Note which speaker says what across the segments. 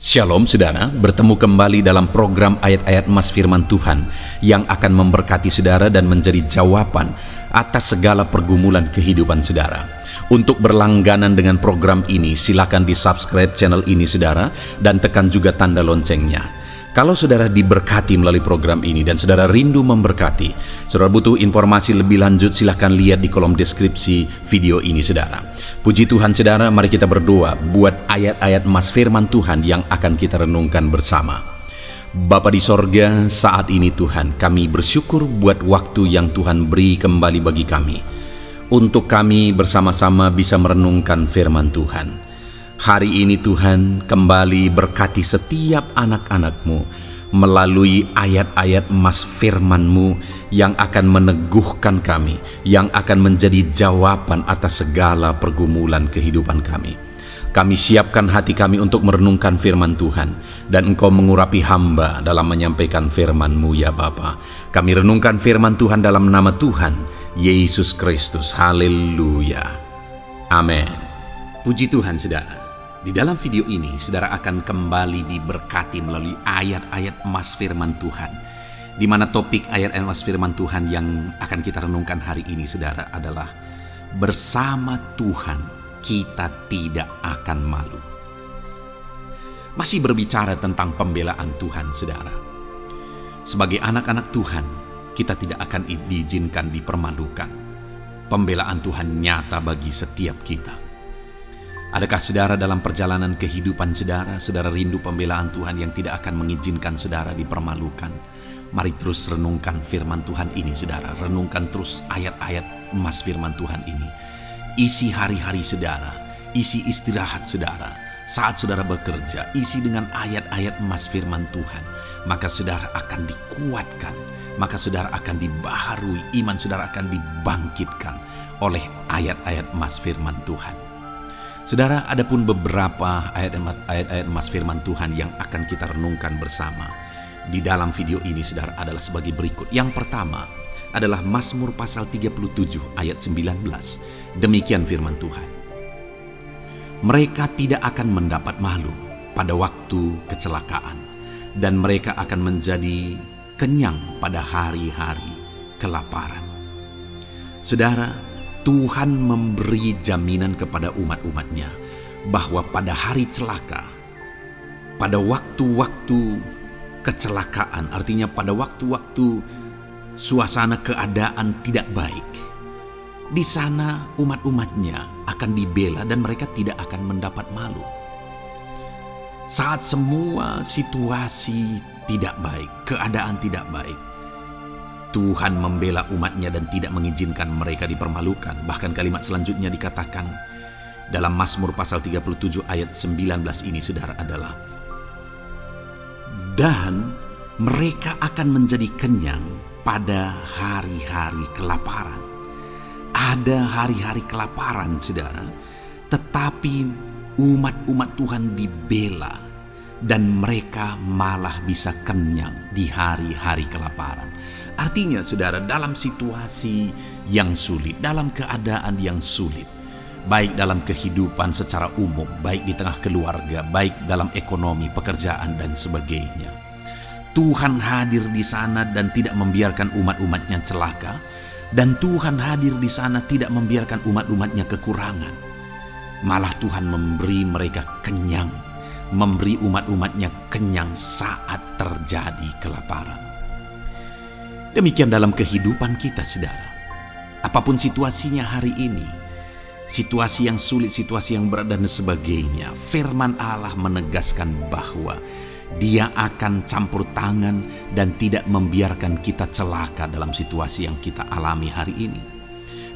Speaker 1: Shalom saudara, bertemu kembali dalam program ayat-ayat emas firman Tuhan yang akan memberkati saudara dan menjadi jawaban atas segala pergumulan kehidupan saudara. Untuk berlangganan dengan program ini, silakan di-subscribe channel ini saudara dan tekan juga tanda loncengnya. Kalau saudara diberkati melalui program ini dan saudara rindu memberkati, saudara butuh informasi lebih lanjut, silahkan lihat di kolom deskripsi video ini saudara. Puji Tuhan saudara, mari kita berdoa buat ayat-ayat emas firman Tuhan yang akan kita renungkan bersama. Bapa di sorga, saat ini Tuhan, kami bersyukur buat waktu yang Tuhan beri kembali bagi kami, untuk kami bersama-sama bisa merenungkan firman Tuhan. Hari ini Tuhan, kembali berkati setiap anak-anak-Mu melalui ayat-ayat emas firman-Mu yang akan meneguhkan kami, yang akan menjadi jawaban atas segala pergumulan kehidupan kami. Kami siapkan hati kami untuk merenungkan firman Tuhan, dan Engkau mengurapi hamba dalam menyampaikan firman-Mu ya Bapa. Kami renungkan firman Tuhan dalam nama Tuhan Yesus Kristus. Haleluya. Amin. Puji Tuhan saudara. Di dalam video ini, saudara akan kembali diberkati melalui ayat-ayat emas firman Tuhan, di mana topik ayat emas firman Tuhan yang akan kita renungkan hari ini, saudara, adalah bersama Tuhan kita tidak akan malu. Masih berbicara tentang pembelaan Tuhan, saudara. Sebagai anak-anak Tuhan, kita tidak akan diizinkan dipermalukan. Pembelaan Tuhan nyata bagi setiap kita. Adakah saudara dalam perjalanan kehidupan saudara rindu pembelaan Tuhan yang tidak akan mengizinkan saudara dipermalukan? Mari terus renungkan firman Tuhan ini saudara. Renungkan terus ayat-ayat emas firman Tuhan ini. Isi hari-hari saudara, isi istirahat saudara, saat saudara bekerja, isi dengan ayat-ayat emas firman Tuhan. Maka saudara akan dikuatkan, maka saudara akan dibaharui, iman saudara akan dibangkitkan oleh ayat-ayat emas firman Tuhan. Saudara, ada pun beberapa ayat-ayat emas firman Tuhan yang akan kita renungkan bersama di dalam video ini saudara adalah sebagai berikut. Yang pertama adalah Mazmur pasal 37 ayat 19. Demikian firman Tuhan. Mereka tidak akan mendapat malu pada waktu kecelakaan, dan mereka akan menjadi kenyang pada hari-hari kelaparan. Saudara, Tuhan memberi jaminan kepada umat-umatnya bahwa pada hari celaka, pada waktu-waktu kecelakaan, artinya pada waktu-waktu suasana keadaan tidak baik, di sana umat-umatnya akan dibela dan mereka tidak akan mendapat malu. Saat semua situasi tidak baik, keadaan tidak baik, Tuhan membela umatnya dan tidak mengizinkan mereka dipermalukan. Bahkan kalimat selanjutnya dikatakan dalam Mazmur pasal 37 ayat 19 ini saudara adalah, dan mereka akan menjadi kenyang pada hari-hari kelaparan. Ada hari-hari kelaparan saudara, tetapi umat-umat Tuhan dibela dan mereka malah bisa kenyang di hari-hari kelaparan. Artinya saudara, dalam situasi yang sulit, dalam keadaan yang sulit, baik dalam kehidupan secara umum, baik di tengah keluarga, baik dalam ekonomi, pekerjaan dan sebagainya, Tuhan hadir di sana dan tidak membiarkan umat-umatnya celaka, dan Tuhan hadir di sana tidak membiarkan umat-umatnya kekurangan. Malah Tuhan memberi mereka kenyang, memberi umat-umatnya kenyang saat terjadi kelaparan. Demikian dalam kehidupan kita saudara. Apapun situasinya hari ini, situasi yang sulit, situasi yang berat dan sebagainya, firman Allah menegaskan bahwa Dia akan campur tangan dan tidak membiarkan kita celaka dalam situasi yang kita alami hari ini.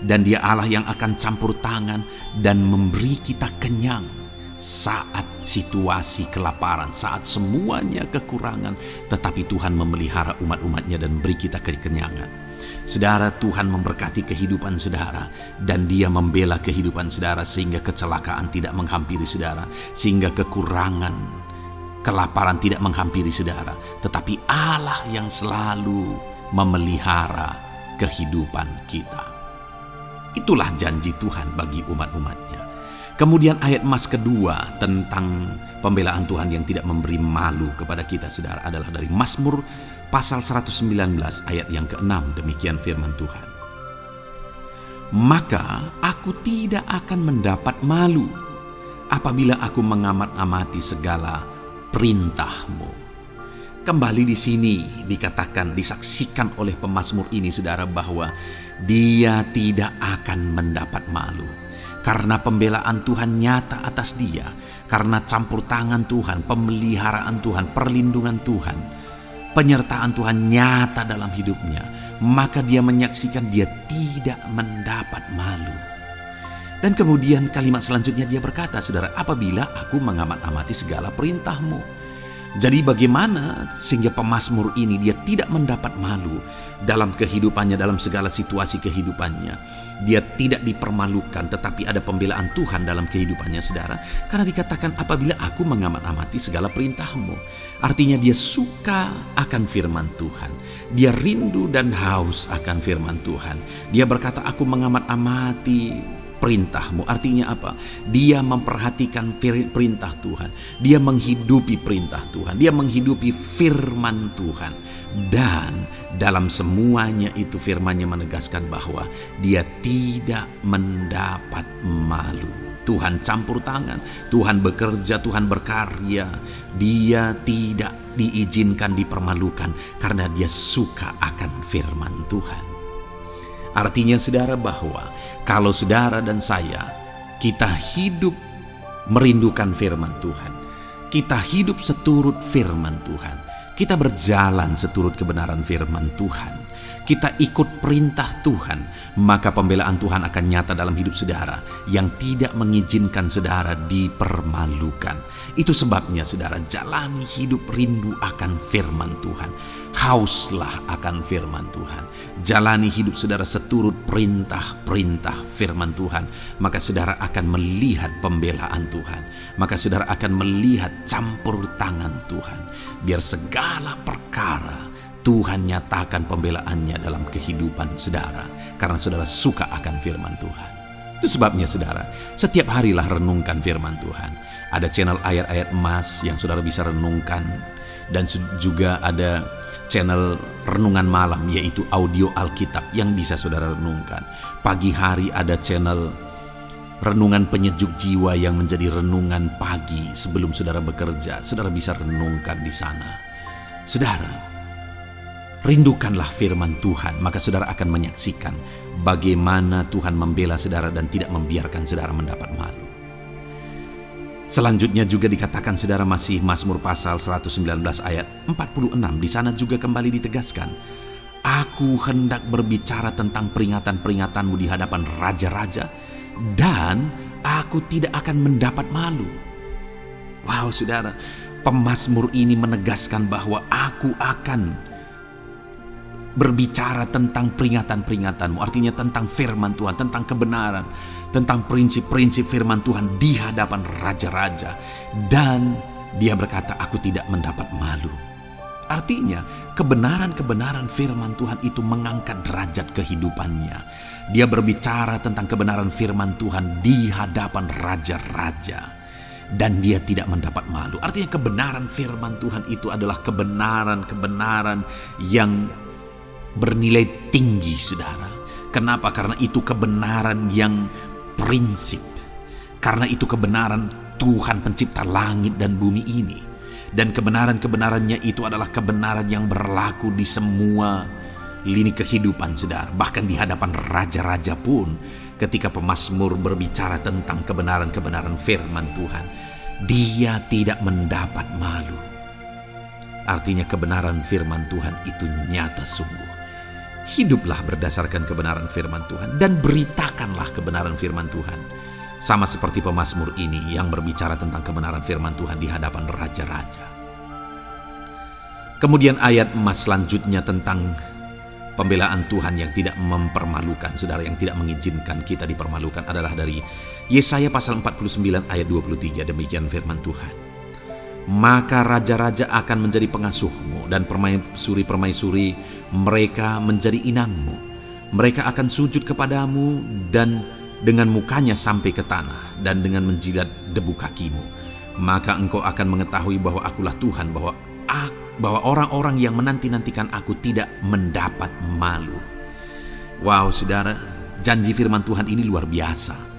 Speaker 1: Dan Dia Allah yang akan campur tangan dan memberi kita kenyang saat situasi kelaparan, saat semuanya kekurangan, tetapi Tuhan memelihara umat-umatnya dan beri kita kekenyangan. Saudara, Tuhan memberkati kehidupan saudara, dan Dia membela kehidupan saudara sehingga kecelakaan tidak menghampiri saudara, sehingga kekurangan, kelaparan tidak menghampiri saudara, tetapi Allah yang selalu memelihara kehidupan kita. Itulah janji Tuhan bagi umat-umatnya. Kemudian ayat emas kedua tentang pembelaan Tuhan yang tidak memberi malu kepada kita, saudara, adalah dari Mazmur pasal 119 ayat yang ke-6. Demikian firman Tuhan. Maka aku tidak akan mendapat malu apabila aku mengamat-amati segala perintah-Mu. Kembali di sini dikatakan, disaksikan oleh pemazmur ini, saudara, bahwa dia tidak akan mendapat malu. Karena pembelaan Tuhan nyata atas dia. Karena campur tangan Tuhan, pemeliharaan Tuhan, perlindungan Tuhan, penyertaan Tuhan nyata dalam hidupnya. Maka dia menyaksikan dia tidak mendapat malu. Dan kemudian kalimat selanjutnya dia berkata, saudara, apabila aku mengamat-amati segala perintah-Mu. Jadi bagaimana sehingga pemazmur ini dia tidak mendapat malu dalam kehidupannya, dalam segala situasi kehidupannya. Dia tidak dipermalukan, tetapi ada pembelaan Tuhan dalam kehidupannya, saudara. Karena dikatakan apabila aku mengamat-amati segala perintah-Mu. Artinya dia suka akan firman Tuhan. Dia rindu dan haus akan firman Tuhan. Dia berkata, aku mengamat-amati perintah-Mu. Artinya apa? Dia memperhatikan perintah Tuhan. Dia menghidupi perintah Tuhan. Dia menghidupi firman Tuhan. Dan dalam semuanya itu firman-Nya menegaskan bahwa dia tidak mendapat malu. Tuhan campur tangan, Tuhan bekerja, Tuhan berkarya. Dia tidak diizinkan dipermalukan karena dia suka akan firman Tuhan. Artinya, saudara, bahwa kalau saudara dan saya, kita hidup merindukan firman Tuhan, kita hidup seturut firman Tuhan, kita berjalan seturut kebenaran firman Tuhan, kita ikut perintah Tuhan, maka pembelaan Tuhan akan nyata dalam hidup saudara yang tidak mengizinkan saudara dipermalukan. Itu sebabnya, saudara, jalani hidup rindu akan firman Tuhan. Hauslah akan firman Tuhan. Jalani hidup saudara seturut perintah-perintah firman Tuhan. Maka saudara akan melihat pembelaan Tuhan. Maka saudara akan melihat campur tangan Tuhan. Biar segala perkara Tuhan nyatakan pembelaannya dalam kehidupan saudara. Karena saudara suka akan firman Tuhan. Itu sebabnya, saudara, setiap harilah renungkan firman Tuhan. Ada channel ayat-ayat emas yang saudara bisa renungkan. Dan juga ada channel renungan malam, yaitu audio Alkitab yang bisa saudara renungkan. Pagi hari ada channel renungan penyejuk jiwa yang menjadi renungan pagi sebelum saudara bekerja. Saudara bisa renungkan di sana. Saudara, rindukanlah firman Tuhan, maka saudara akan menyaksikan bagaimana Tuhan membela saudara dan tidak membiarkan saudara mendapat malu. Selanjutnya juga dikatakan, saudara, masih Mazmur pasal 119 ayat 46. Di sana juga kembali ditegaskan, aku hendak berbicara tentang peringatan-peringatan-Mu di hadapan raja-raja, dan aku tidak akan mendapat malu. Wow, saudara, pemazmur ini menegaskan bahwa aku akan berbicara tentang peringatan-peringatan-Mu. Artinya tentang firman Tuhan, tentang kebenaran, tentang prinsip-prinsip firman Tuhan di hadapan raja-raja. Dan dia berkata, aku tidak mendapat malu. Artinya kebenaran-kebenaran firman Tuhan itu mengangkat derajat kehidupannya. Dia berbicara tentang kebenaran firman Tuhan di hadapan raja-raja. Dan dia tidak mendapat malu. Artinya kebenaran firman Tuhan itu adalah kebenaran-kebenaran yang bernilai tinggi, saudara. Kenapa? Karena itu kebenaran yang prinsip. Karena itu kebenaran Tuhan pencipta langit dan bumi ini. Dan kebenaran-kebenarannya itu adalah kebenaran yang berlaku di semua lini kehidupan, saudara. Bahkan di hadapan raja-raja pun, ketika pemazmur berbicara tentang kebenaran-kebenaran firman Tuhan, dia tidak mendapat malu. Artinya kebenaran firman Tuhan itu nyata sungguh. Hiduplah berdasarkan kebenaran firman Tuhan dan beritakanlah kebenaran firman Tuhan. Sama seperti pemazmur ini yang berbicara tentang kebenaran firman Tuhan di hadapan raja-raja. Kemudian ayat emas selanjutnya tentang pembelaan Tuhan yang tidak mempermalukan, saudara, yang tidak mengizinkan kita dipermalukan adalah dari Yesaya pasal 49 ayat 23. Demikian firman Tuhan. Maka raja-raja akan menjadi pengasuhmu dan permaisuri mereka menjadi inangmu. Mereka akan sujud kepadamu dan dengan mukanya sampai ke tanah dan dengan menjilat debu kakimu, maka engkau akan mengetahui bahwa akulah Tuhan, bahwa orang-orang yang menanti-nantikan aku tidak mendapat malu. Wow, saudara, janji firman Tuhan ini luar biasa.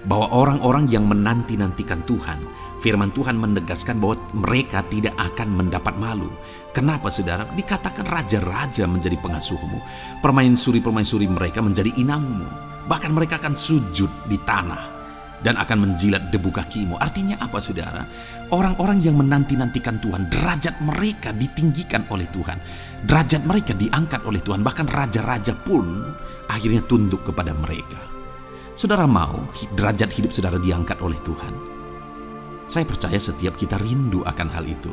Speaker 1: Bahwa orang-orang yang menanti-nantikan Tuhan, firman Tuhan menegaskan bahwa mereka tidak akan mendapat malu. Kenapa, saudara? Dikatakan raja-raja menjadi pengasuhmu, permaisuri-permaisuri mereka menjadi inangmu. Bahkan mereka akan sujud di tanah dan akan menjilat debu kakimu. Artinya apa, saudara? Orang-orang yang menanti-nantikan Tuhan, derajat mereka ditinggikan oleh Tuhan, derajat mereka diangkat oleh Tuhan. Bahkan raja-raja pun akhirnya tunduk kepada mereka. Saudara mau derajat hidup saudara diangkat oleh Tuhan? Saya percaya setiap kita rindu akan hal itu.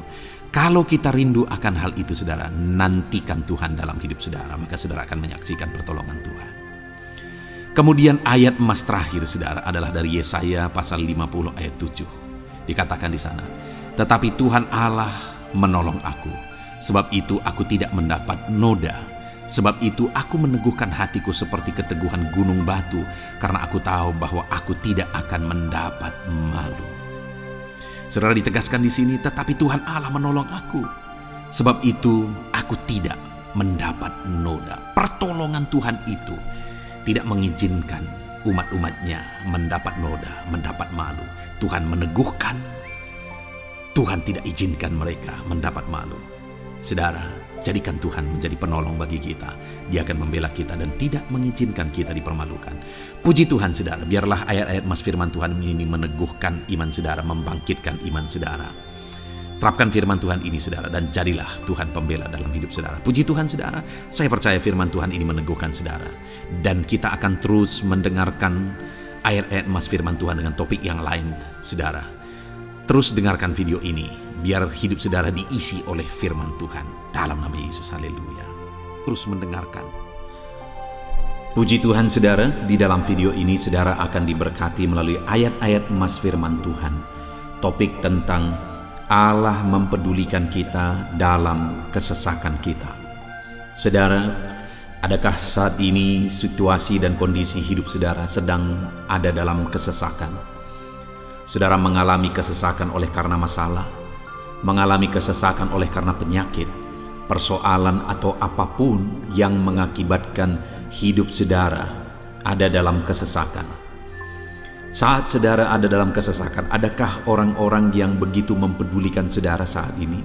Speaker 1: Kalau kita rindu akan hal itu, saudara, nantikan Tuhan dalam hidup saudara, maka saudara akan menyaksikan pertolongan Tuhan. Kemudian ayat emas terakhir, saudara, adalah dari Yesaya pasal 50 ayat 7. Dikatakan di sana, "Tetapi Tuhan Allah menolong aku, sebab itu aku tidak mendapat noda. Sebab itu aku meneguhkan hatiku seperti keteguhan gunung batu, karena aku tahu bahwa aku tidak akan mendapat malu." Saudara, ditegaskan di sini, tetapi Tuhan Allah menolong aku. Sebab itu aku tidak mendapat noda. Pertolongan Tuhan itu tidak mengizinkan umat-umatnya mendapat noda, mendapat malu. Tuhan meneguhkan, Tuhan tidak izinkan mereka mendapat malu. Saudara, jadikan Tuhan menjadi penolong bagi kita. Dia akan membela kita dan tidak mengizinkan kita dipermalukan. Puji Tuhan, saudara, biarlah ayat-ayat emas firman Tuhan ini meneguhkan iman saudara, membangkitkan iman saudara. Terapkan firman Tuhan ini, saudara, dan jadilah Tuhan pembela dalam hidup saudara. Puji Tuhan, saudara, saya percaya firman Tuhan ini meneguhkan saudara. Dan kita akan terus mendengarkan ayat-ayat emas firman Tuhan dengan topik yang lain, saudara. Terus dengarkan video ini, biar hidup saudara diisi oleh firman Tuhan. Dalam nama Yesus, haleluya. Terus mendengarkan. Puji Tuhan, saudara, di dalam video ini saudara akan diberkati melalui ayat-ayat emas firman Tuhan. Topik tentang Allah mempedulikan kita dalam kesesakan kita. Saudara, adakah saat ini situasi dan kondisi hidup saudara sedang ada dalam kesesakan? Saudara mengalami kesesakan oleh karena masalah, mengalami kesesakan oleh karena penyakit, persoalan atau apapun yang mengakibatkan hidup saudara ada dalam kesesakan. Saat saudara ada dalam kesesakan, adakah orang-orang yang begitu mempedulikan saudara saat ini?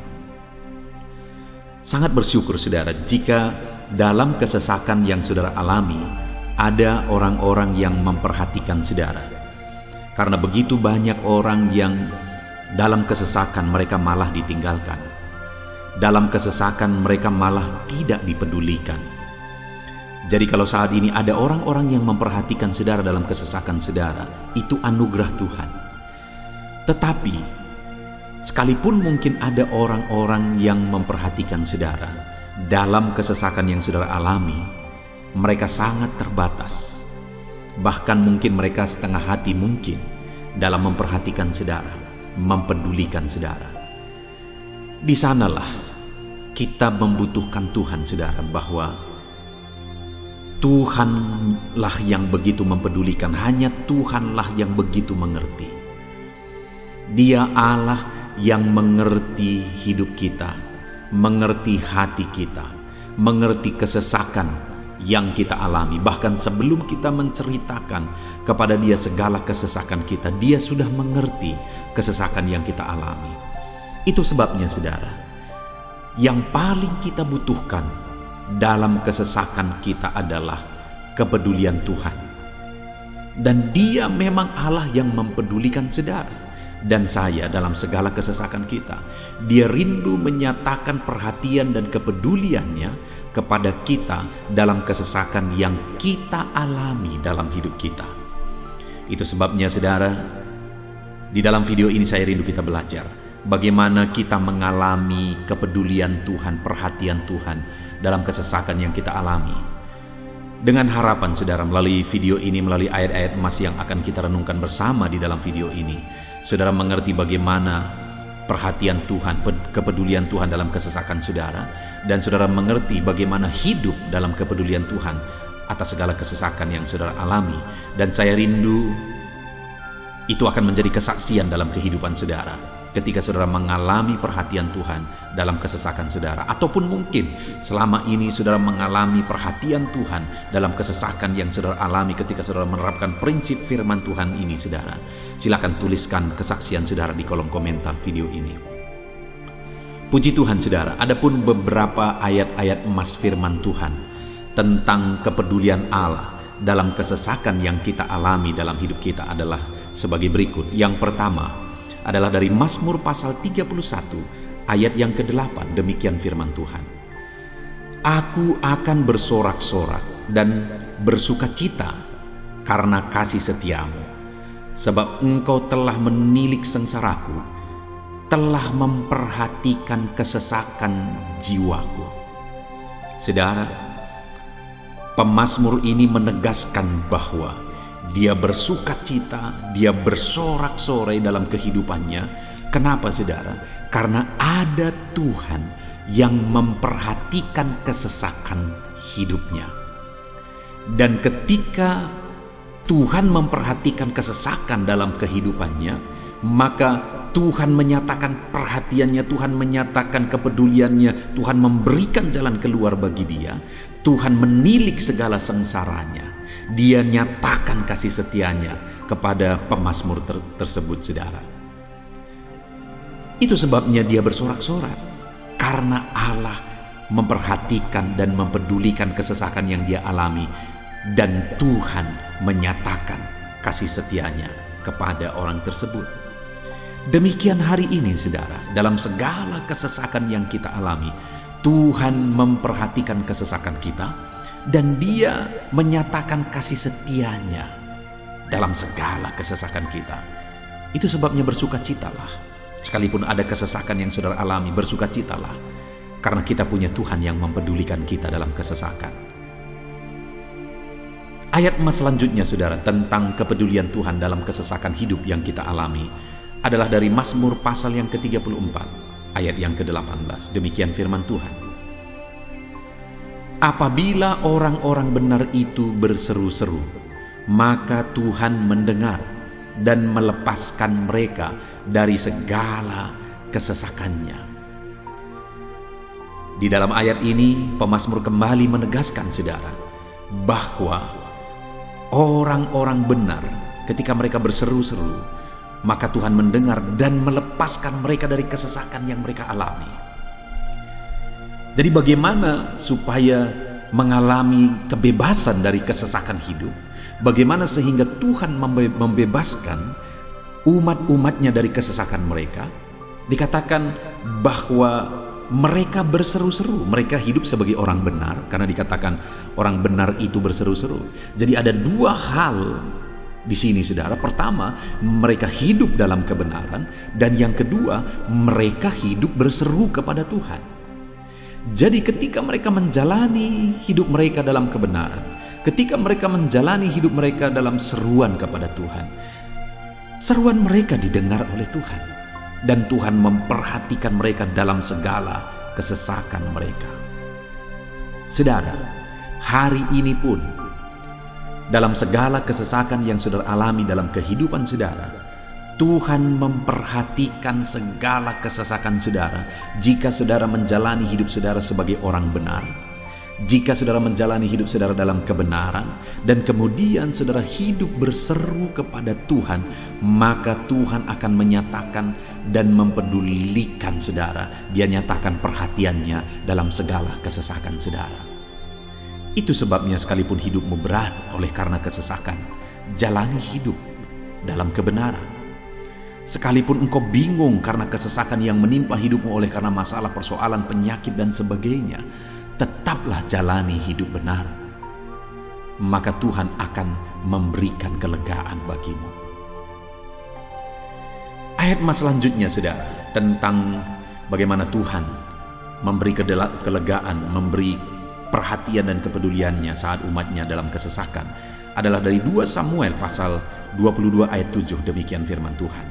Speaker 1: Sangat bersyukur, saudara, jika dalam kesesakan yang saudara alami ada orang-orang yang memperhatikan saudara. Karena begitu banyak orang yang dalam kesesakan mereka malah ditinggalkan. Dalam kesesakan mereka malah tidak dipedulikan. Jadi kalau saat ini ada orang-orang yang memperhatikan saudara dalam kesesakan saudara, itu anugerah Tuhan. Tetapi sekalipun mungkin ada orang-orang yang memperhatikan saudara dalam kesesakan yang saudara alami, mereka sangat terbatas. Bahkan mungkin mereka setengah hati mungkin dalam memperhatikan saudara, mempedulikan saudara. Di sanalah kita membutuhkan Tuhan, saudara, bahwa Tuhanlah yang begitu mempedulikan, hanya Tuhanlah yang begitu mengerti. Dia Allah yang mengerti hidup kita, mengerti hati kita, mengerti kesesakan yang kita alami. Bahkan sebelum kita menceritakan kepada Dia segala kesesakan kita, Dia sudah mengerti kesesakan yang kita alami. Itu sebabnya, saudara, yang paling kita butuhkan dalam kesesakan kita adalah kepedulian Tuhan. Dan Dia memang Allah yang mempedulikan saudara dan saya dalam segala kesesakan kita. Dia rindu menyatakan perhatian dan kepeduliannya kepada kita dalam kesesakan yang kita alami dalam hidup kita. Itu sebabnya, saudara, di dalam video ini saya rindu kita belajar bagaimana kita mengalami kepedulian Tuhan, perhatian Tuhan dalam kesesakan yang kita alami. Dengan harapan, saudara, melalui video ini, melalui ayat-ayat emas yang akan kita renungkan bersama di dalam video ini, saudara mengerti bagaimana perhatian Tuhan, kepedulian Tuhan dalam kesesakan saudara, dan saudara mengerti bagaimana hidup dalam kepedulian Tuhan atas segala kesesakan yang saudara alami. Dan saya rindu itu akan menjadi kesaksian dalam kehidupan saudara ketika saudara mengalami perhatian Tuhan dalam kesesakan saudara. Ataupun mungkin selama ini saudara mengalami perhatian Tuhan dalam kesesakan yang saudara alami ketika saudara menerapkan prinsip firman Tuhan ini saudara. Silakan tuliskan kesaksian saudara di kolom komentar video ini. Puji Tuhan saudara, adapun beberapa ayat-ayat emas firman Tuhan tentang kepedulian Allah dalam kesesakan yang kita alami dalam hidup kita adalah sebagai berikut. Yang pertama adalah dari Mazmur pasal 31 ayat yang ke-8. Demikian firman Tuhan. Aku akan bersorak-sorak dan bersukacita karena kasih setiamu, sebab engkau telah menilik sengsaraku, telah memperhatikan kesesakan jiwaku. Saudara, pemazmur ini menegaskan bahwa dia bersukacita, dia bersorak-sorai dalam kehidupannya. Kenapa saudara? Karena ada Tuhan yang memperhatikan kesesakan hidupnya. Dan ketika Tuhan memperhatikan kesesakan dalam kehidupannya, maka Tuhan menyatakan perhatiannya, Tuhan menyatakan kepeduliannya, Tuhan memberikan jalan keluar bagi dia. Tuhan menilik segala sengsaranya. Dia nyatakan kasih setianya kepada pemazmur tersebut saudara. Itu sebabnya dia bersorak-sorak, karena Allah memperhatikan dan mempedulikan kesesakan yang dia alami, dan Tuhan menyatakan kasih setianya kepada orang tersebut. Demikian hari ini saudara, dalam segala kesesakan yang kita alami, Tuhan memperhatikan kesesakan kita dan Dia menyatakan kasih setianya dalam segala kesesakan kita. Itu sebabnya bersukacitalah. Sekalipun ada kesesakan yang saudara alami, bersukacitalah, karena kita punya Tuhan yang mempedulikan kita dalam kesesakan. Ayat emas selanjutnya saudara tentang kepedulian Tuhan dalam kesesakan hidup yang kita alami adalah dari Mazmur pasal yang ke-34 ayat yang ke-18. Demikian firman Tuhan. Apabila orang-orang benar itu berseru-seru, maka Tuhan mendengar dan melepaskan mereka dari segala kesesakannya. Di dalam ayat ini pemazmur kembali menegaskan saudara bahwa orang-orang benar ketika mereka berseru-seru, maka Tuhan mendengar dan melepaskan mereka dari kesesakan yang mereka alami. Jadi bagaimana supaya mengalami kebebasan dari kesesakan hidup? Bagaimana sehingga Tuhan membebaskan umat-umatnya dari kesesakan mereka? Dikatakan bahwa mereka berseru-seru, mereka hidup sebagai orang benar, karena dikatakan orang benar itu berseru-seru. Jadi ada dua hal di sini saudara. Pertama, mereka hidup dalam kebenaran, dan yang kedua, mereka hidup berseru kepada Tuhan. Jadi ketika mereka menjalani hidup mereka dalam kebenaran, ketika mereka menjalani hidup mereka dalam seruan kepada Tuhan, seruan mereka didengar oleh Tuhan, dan Tuhan memperhatikan mereka dalam segala kesesakan mereka. Saudara, hari ini pun dalam segala kesesakan yang saudara alami dalam kehidupan saudara, Tuhan memperhatikan segala kesesakan saudara. Jika saudara menjalani hidup saudara sebagai orang benar, jika saudara menjalani hidup saudara dalam kebenaran, dan kemudian saudara hidup berseru kepada Tuhan, maka Tuhan akan menyatakan dan mempedulikan saudara. Dia nyatakan perhatiannya dalam segala kesesakan saudara. Itu sebabnya sekalipun hidupmu berat oleh karena kesesakan, jalani hidup dalam kebenaran. Sekalipun engkau bingung karena kesesakan yang menimpa hidupmu oleh karena masalah, persoalan, penyakit dan sebagainya, tetaplah jalani hidup benar. Maka Tuhan akan memberikan kelegaan bagimu. Ayat mas selanjutnya saudara, tentang bagaimana Tuhan memberi kelegaan, memberi perhatian dan kepeduliannya saat umatnya dalam kesesakan, adalah dari 2 Samuel pasal 22 ayat 7. Demikian firman Tuhan.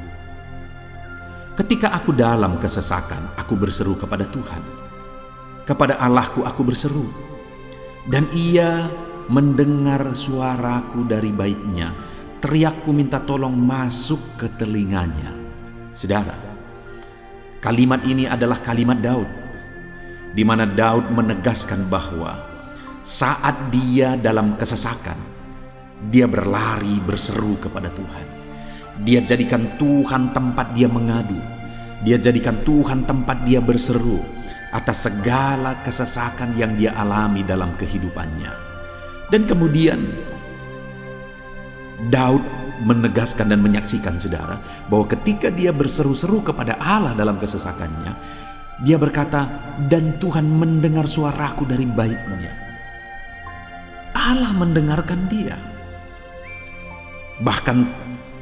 Speaker 1: Ketika aku dalam kesesakan, aku berseru kepada Tuhan. Kepada Allahku aku berseru, dan Ia mendengar suaraku dari baitnya, teriakku minta tolong masuk ke telinganya. Saudara, kalimat ini adalah kalimat Daud, di mana Daud menegaskan bahwa saat dia dalam kesesakan, dia berlari berseru kepada Tuhan. Dia jadikan Tuhan tempat dia mengadu. Dia jadikan Tuhan tempat dia berseru atas segala kesesakan yang dia alami dalam kehidupannya. Dan kemudian Daud menegaskan dan menyaksikan, saudara, bahwa ketika dia berseru-seru kepada Allah dalam kesesakannya, dia berkata, dan Tuhan mendengar suaraku dari baitnya. Allah mendengarkan dia. Bahkan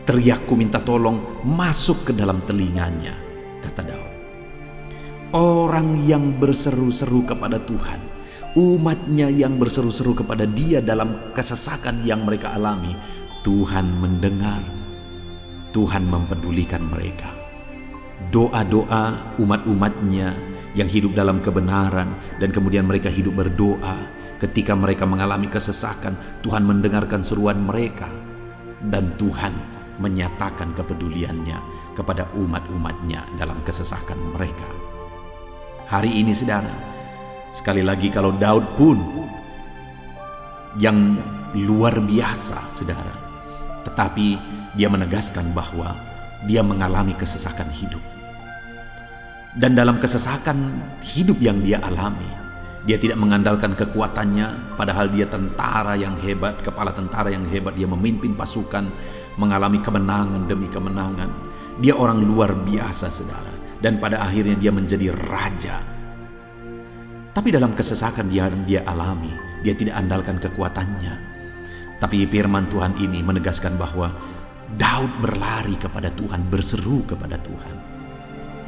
Speaker 1: teriakku minta tolong masuk ke dalam telinganya, kata Daud. Orang yang berseru-seru kepada Tuhan, umatnya yang berseru-seru kepada dia dalam kesesakan yang mereka alami, Tuhan mendengar, Tuhan mempedulikan mereka. Doa-doa umat-umatnya yang hidup dalam kebenaran, dan kemudian mereka hidup berdoa. Ketika mereka mengalami kesesakan, Tuhan mendengarkan seruan mereka, dan Tuhan menyatakan kepeduliannya kepada umat-umatnya dalam kesesakan mereka. Hari ini, saudara, sekali lagi, kalau Daud pun yang luar biasa, saudara, tetapi dia menegaskan bahwa dia mengalami kesesakan hidup. Dan dalam kesesakan hidup yang dia alami, dia tidak mengandalkan kekuatannya, padahal dia tentara yang hebat, kepala tentara yang hebat. Dia memimpin pasukan, mengalami kemenangan demi kemenangan. Dia orang luar biasa, saudara. Dan pada akhirnya dia menjadi raja. Tapi dalam kesesakan yang dia alami, dia tidak andalkan kekuatannya. Tapi firman Tuhan ini menegaskan bahwa Daud berlari kepada Tuhan, berseru kepada Tuhan.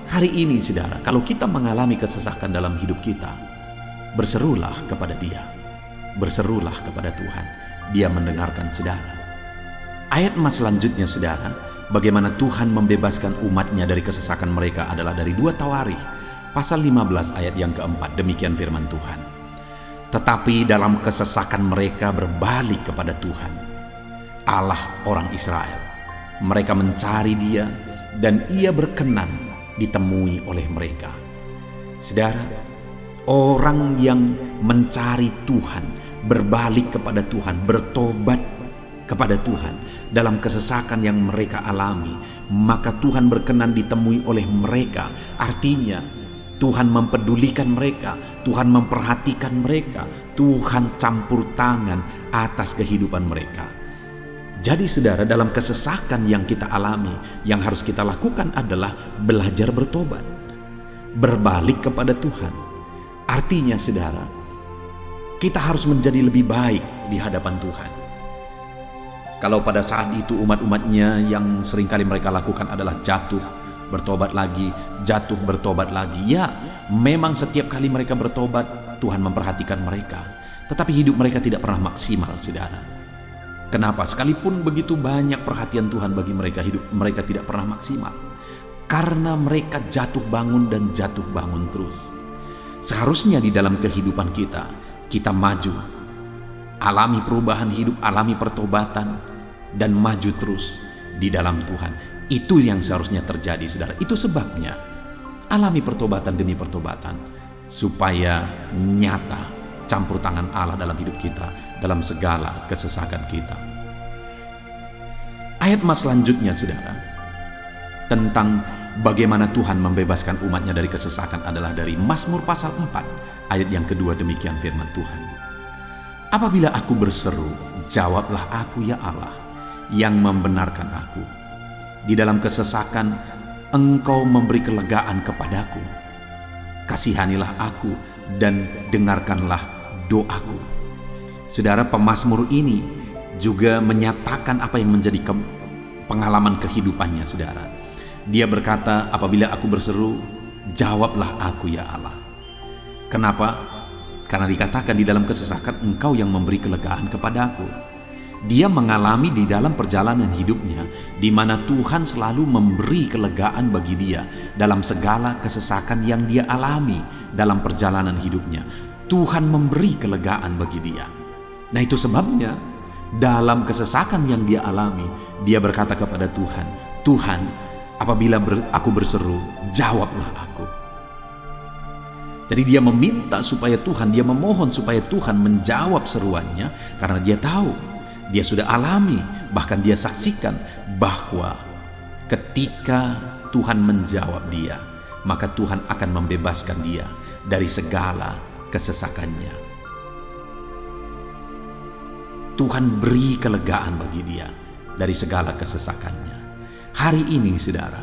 Speaker 1: Hari ini, saudara, kalau kita mengalami kesesakan dalam hidup kita, berserulah kepada Dia, berserulah kepada Tuhan. Dia mendengarkan, saudara. Ayat emas selanjutnya, saudara, bagaimana Tuhan membebaskan umatnya dari kesesakan mereka adalah dari 2 Tawarikh pasal 15 ayat yang keempat. Demikian firman Tuhan. Tetapi dalam kesesakan mereka berbalik kepada Tuhan, Allah orang Israel. Mereka mencari Dia, dan Ia berkenan ditemui oleh mereka. Saudara, orang yang mencari Tuhan, berbalik kepada Tuhan, bertobat kepada Tuhan dalam kesesakan yang mereka alami, maka Tuhan berkenan ditemui oleh mereka. Artinya Tuhan mempedulikan mereka, Tuhan memperhatikan mereka, Tuhan campur tangan atas kehidupan mereka. Jadi, saudara, dalam kesesakan yang kita alami, yang harus kita lakukan adalah belajar bertobat, berbalik kepada Tuhan. Artinya, saudara, kita harus menjadi lebih baik di hadapan Tuhan. Kalau pada saat itu umat-umatnya yang seringkali mereka lakukan adalah jatuh, bertobat lagi, jatuh, bertobat lagi. Ya, memang setiap kali mereka bertobat, Tuhan memperhatikan mereka. Tetapi hidup mereka tidak pernah maksimal, saudara. Kenapa? Sekalipun begitu banyak perhatian Tuhan bagi mereka, hidup mereka tidak pernah maksimal. Karena mereka jatuh bangun dan jatuh bangun terus. Seharusnya di dalam kehidupan kita, kita maju, alami perubahan hidup, alami pertobatan, dan maju terus di dalam Tuhan. Itu yang seharusnya terjadi, saudara. Itu sebabnya alami pertobatan demi pertobatan, supaya nyata campur tangan Allah dalam hidup kita, dalam segala kesesakan kita. Ayat emas selanjutnya, saudara, tentang bagaimana Tuhan membebaskan umatnya dari kesesakan adalah dari Mazmur pasal 4 ayat yang kedua. Demikian firman Tuhan. Apabila aku berseru, jawablah aku ya Allah, yang membenarkan aku. Di dalam kesesakan, Engkau memberi kelegaan kepadaku. Kasihanilah aku dan dengarkanlah doaku. Saudara, pemazmur ini juga menyatakan apa yang menjadi pengalaman kehidupannya, saudara. Dia berkata, apabila aku berseru, jawablah aku ya Allah. Kenapa? Karena dikatakan di dalam kesesakan, Engkau yang memberi kelegaan kepadaku. Dia mengalami di dalam perjalanan hidupnya, di mana Tuhan selalu memberi kelegaan bagi dia dalam segala kesesakan yang dia alami dalam perjalanan hidupnya. Tuhan memberi kelegaan bagi dia. Nah, itu sebabnya dalam kesesakan yang dia alami, dia berkata kepada Tuhan, Tuhan, apabila aku berseru, jawablah aku. Jadi dia meminta supaya Tuhan, dia memohon supaya Tuhan menjawab seruannya, karena dia tahu, dia sudah alami, bahkan dia saksikan bahwa ketika Tuhan menjawab dia, maka Tuhan akan membebaskan dia dari segala kesesakannya. Tuhan beri kelegaan bagi dia dari segala kesesakannya. Hari ini saudara,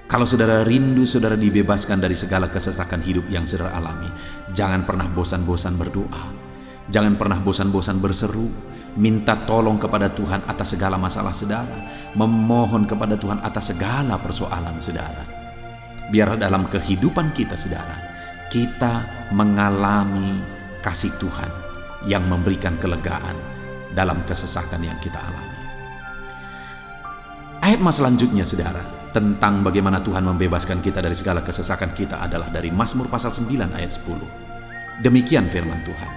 Speaker 1: kalau saudara rindu saudara dibebaskan dari segala kesesakan hidup yang saudara alami, jangan pernah bosan-bosan berdoa. Jangan pernah bosan-bosan berseru, minta tolong kepada Tuhan atas segala masalah saudara, memohon kepada Tuhan atas segala persoalan saudara. Biar dalam kehidupan kita saudara, kita mengalami kasih Tuhan yang memberikan kelegaan dalam kesesakan yang kita alami. Ayat mas selanjutnya saudara, tentang bagaimana Tuhan membebaskan kita dari segala kesesakan kita adalah dari Mazmur pasal 9 ayat 10. Demikian firman Tuhan.